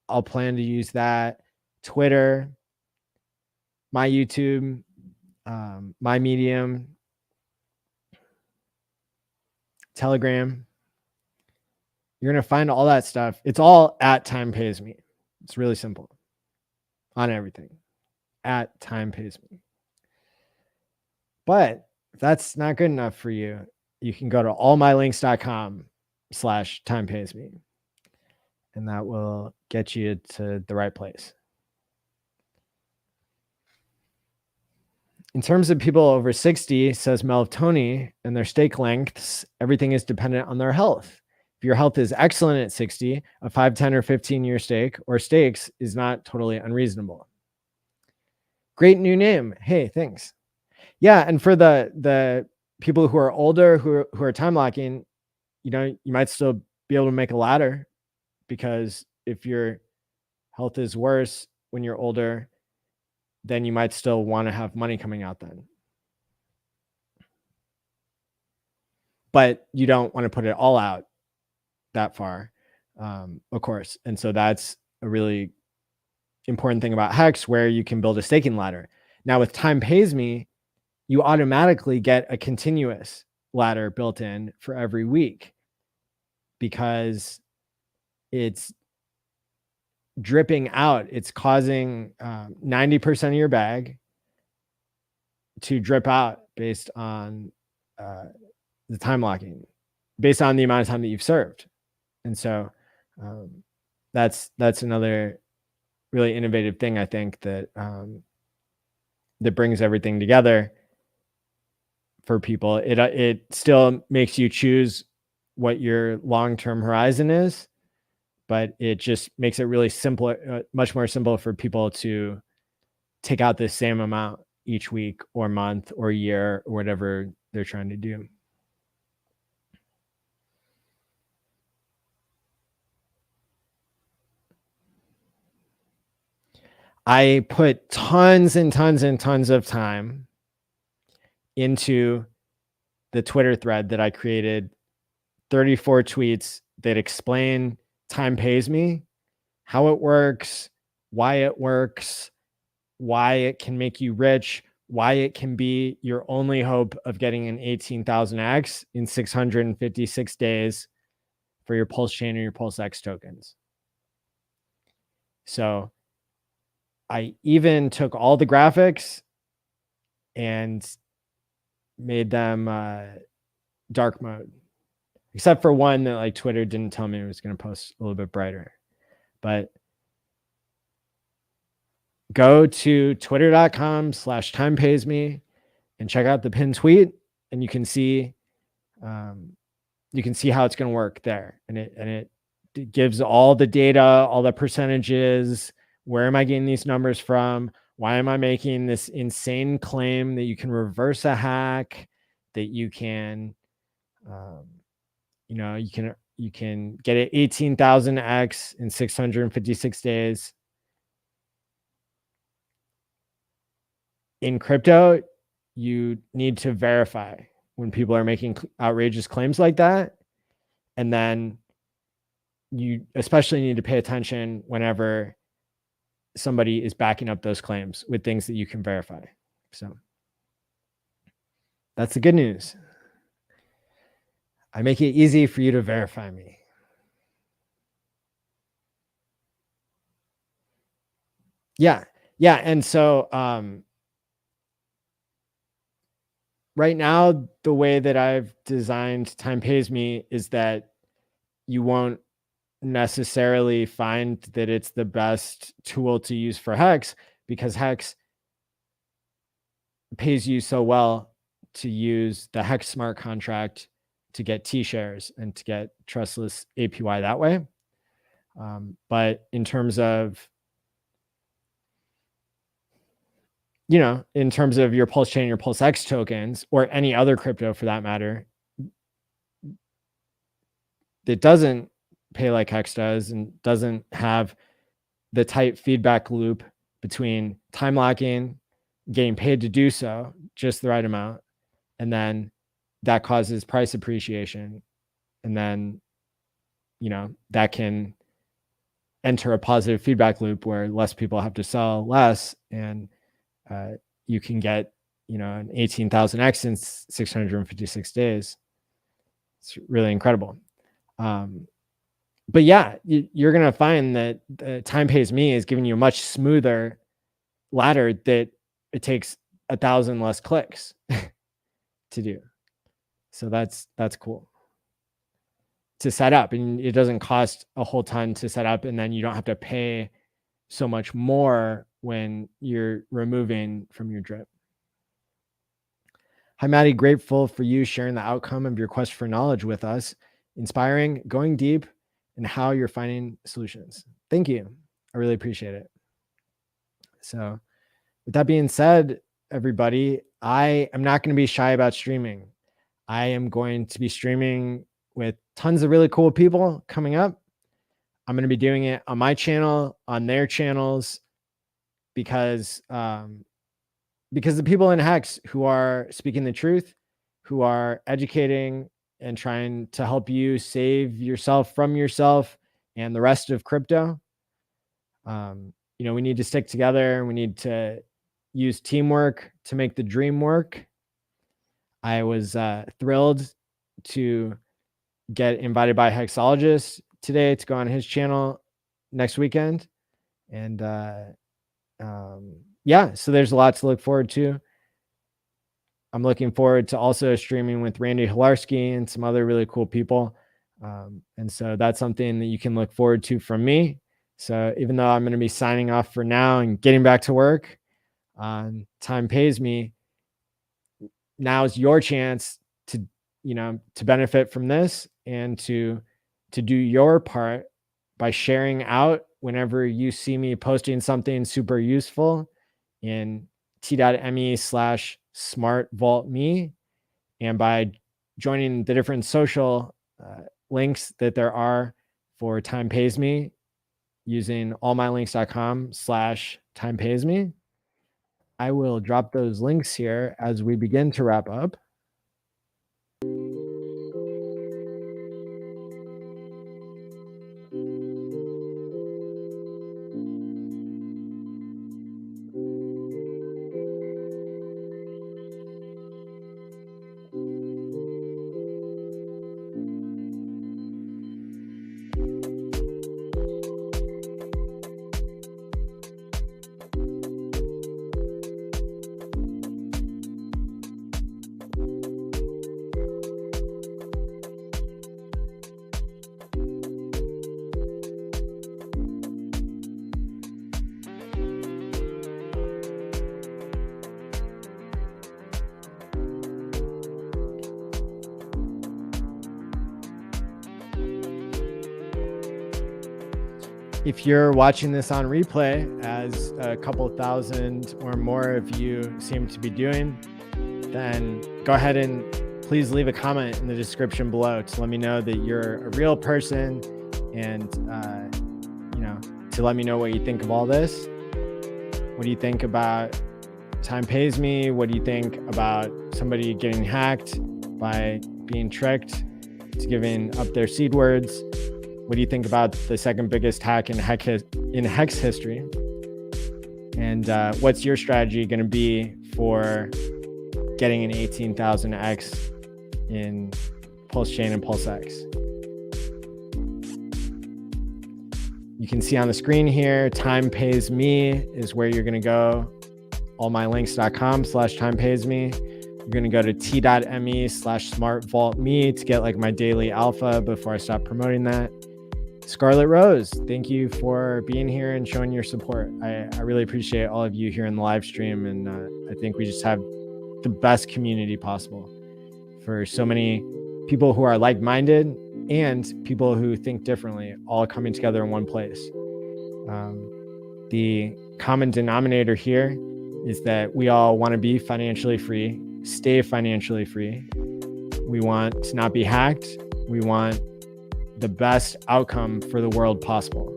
I'll plan to use that. Twitter, my YouTube, my Medium, Telegram. You're going to find all that stuff. It's all at Time Pays Me. It's really simple on everything at Time Pays Me. But if that's not good enough for you, you can go to allmylinks.com/timepaysme, and that will get you to the right place. In terms of people over 60, says Mel Tony, and their stake lengths, everything is dependent on their health. If your health is excellent at 60, a 5, 10, or 15-year stake or stakes is not totally unreasonable. Great new name. Hey, thanks. Yeah, and for the people who are older, who are time locking, you might still be able to make a ladder, because if your health is worse when you're older, then you might still want to have money coming out then. But you don't want to put it all out that far, of course. And so that's a really important thing about HEX, where you can build a staking ladder. Now with Time Pays Me, you automatically get a continuous ladder built in for every week, because it's dripping out. It's causing 90% of your bag to drip out based on the time locking, based on the amount of time that you've served. And so that's another really innovative thing, I think, that that brings everything together for people. It still makes you choose what your long-term horizon is, but it just makes it really simple, much more simple for people to take out the same amount each week or month or year or whatever they're trying to do. I put tons and tons and tons of time into the Twitter thread that I created, 34 tweets that explain Time Pays Me, how it works, why it can make you rich, why it can be your only hope of getting an 18,000x in 656 days for your Pulse Chain or your Pulse X tokens. So I even took all the graphics and made them dark mode, except for one that like Twitter didn't tell me it was going to post a little bit brighter. But go to twitter.com/timepaysme and check out the pinned tweet, and you can see how it's going to work there. And it gives all the data, all the percentages. Where am I getting these numbers from? Why am I making this insane claim that you can reverse a hack, that you can, you can get it 18,000x in 656 days. In crypto, you need to verify when people are making outrageous claims like that. And then you especially need to pay attention whenever somebody is backing up those claims with things that you can verify. So that's the good news. I make it easy for you to verify me. Yeah. And so right now, the way that I've designed Time Pays Me is that you won't necessarily find that it's the best tool to use for HEX, because HEX pays you so well to use the HEX smart contract to get T-shares and to get trustless APY that way. But in terms of, in terms of your Pulse Chain, your Pulse X tokens, or any other crypto for that matter, that doesn't pay like HEX does and doesn't have the tight feedback loop between time locking, getting paid to do so, just the right amount, and then that causes price appreciation. And then, that can enter a positive feedback loop where less people have to sell less, and you can get, an 18,000x in 656 days. It's really incredible. But yeah, you're going to find that Time Pays Me is giving you a much smoother ladder that it takes 1,000 less clicks to do. So that's cool to set up, and it doesn't cost a whole ton to set up, and then you don't have to pay so much more when you're removing from your drip. Hi, Maddie. Grateful for you sharing the outcome of your quest for knowledge with us. Inspiring, going deep, and how you're finding solutions. Thank you. I really appreciate it. So with that being said, everybody, I am not going to be shy about streaming. I am going to be streaming with tons of really cool people coming up. I'm going to be doing it on my channel, on their channels, because the people in HEX who are speaking the truth, who are educating and trying to help you save yourself from yourself and the rest of crypto. We need to stick together. We need to use teamwork to make the dream work. I was thrilled to get invited by a hexologist today to go on his channel next weekend. And so there's a lot to look forward to. I'm looking forward to also streaming with Randy Hilarski and some other really cool people. And so that's something that you can look forward to from me. So even though I'm going to be signing off for now and getting back to work on Time Pays Me, now is your chance to benefit from this and to do your part by sharing out whenever you see me posting something super useful in t.me/smartvaultme, and by joining the different social links that there are for Time Pays Me using allmylinks.com/timepaysme. I will drop those links here as we begin to wrap up. if you're watching this on replay, as a couple thousand or more of you seem to be doing, then go ahead and please leave a comment in the description below to let me know that you're a real person, and to let me know what you think of all this. What do you think about Time Pays Me? What do you think about somebody getting hacked by being tricked to giving up their seed words? What do you think about the second biggest hack in HEX history? And what's your strategy going to be for getting an 18,000x in Pulse Chain and Pulse X? You can see on the screen here, Time Pays Me is where you're going to go. allmylinks.com/timepaysme. You're going to go to t.me/smartvaultme to get like my daily alpha before I stop promoting that. Scarlet Rose, thank you for being here and showing your support. I really appreciate all of you here in the live stream. And I think we just have the best community possible for so many people who are like-minded and people who think differently, all coming together in one place. The common denominator here is that we all want to be financially free, stay financially free. We want to not be hacked. We want the best outcome for the world possible.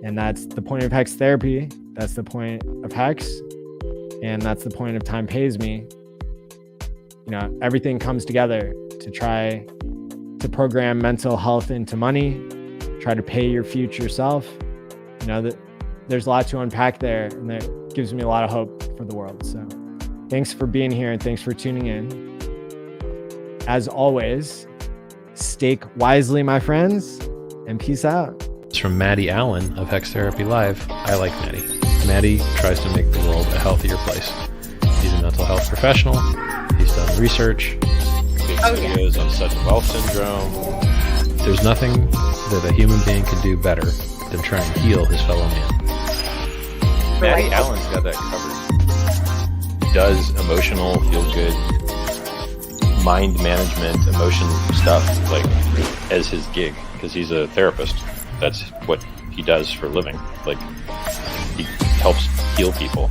And that's the point of Hex Therapy. That's the point of Hex. And that's the point of Time Pays Me. Everything comes together to try to program mental health into money, try to pay your future self. That there's a lot to unpack there, and that gives me a lot of hope for the world. So thanks for being here, and thanks for tuning in. As always, stake wisely, my friends, and peace out. It's from ALLin of HexTherapy.live. I like Maddie. Maddie tries to make the world a healthier place. He's a mental health professional. He's done research. Big videos on sudden wealth syndrome. There's nothing that a human being can do better than try and heal his fellow man. ALLin's got that covered. He does emotional, feel-good, mind management, emotion stuff, like, as his gig, because he's a therapist. That's what he does for a living. Like, he helps heal people.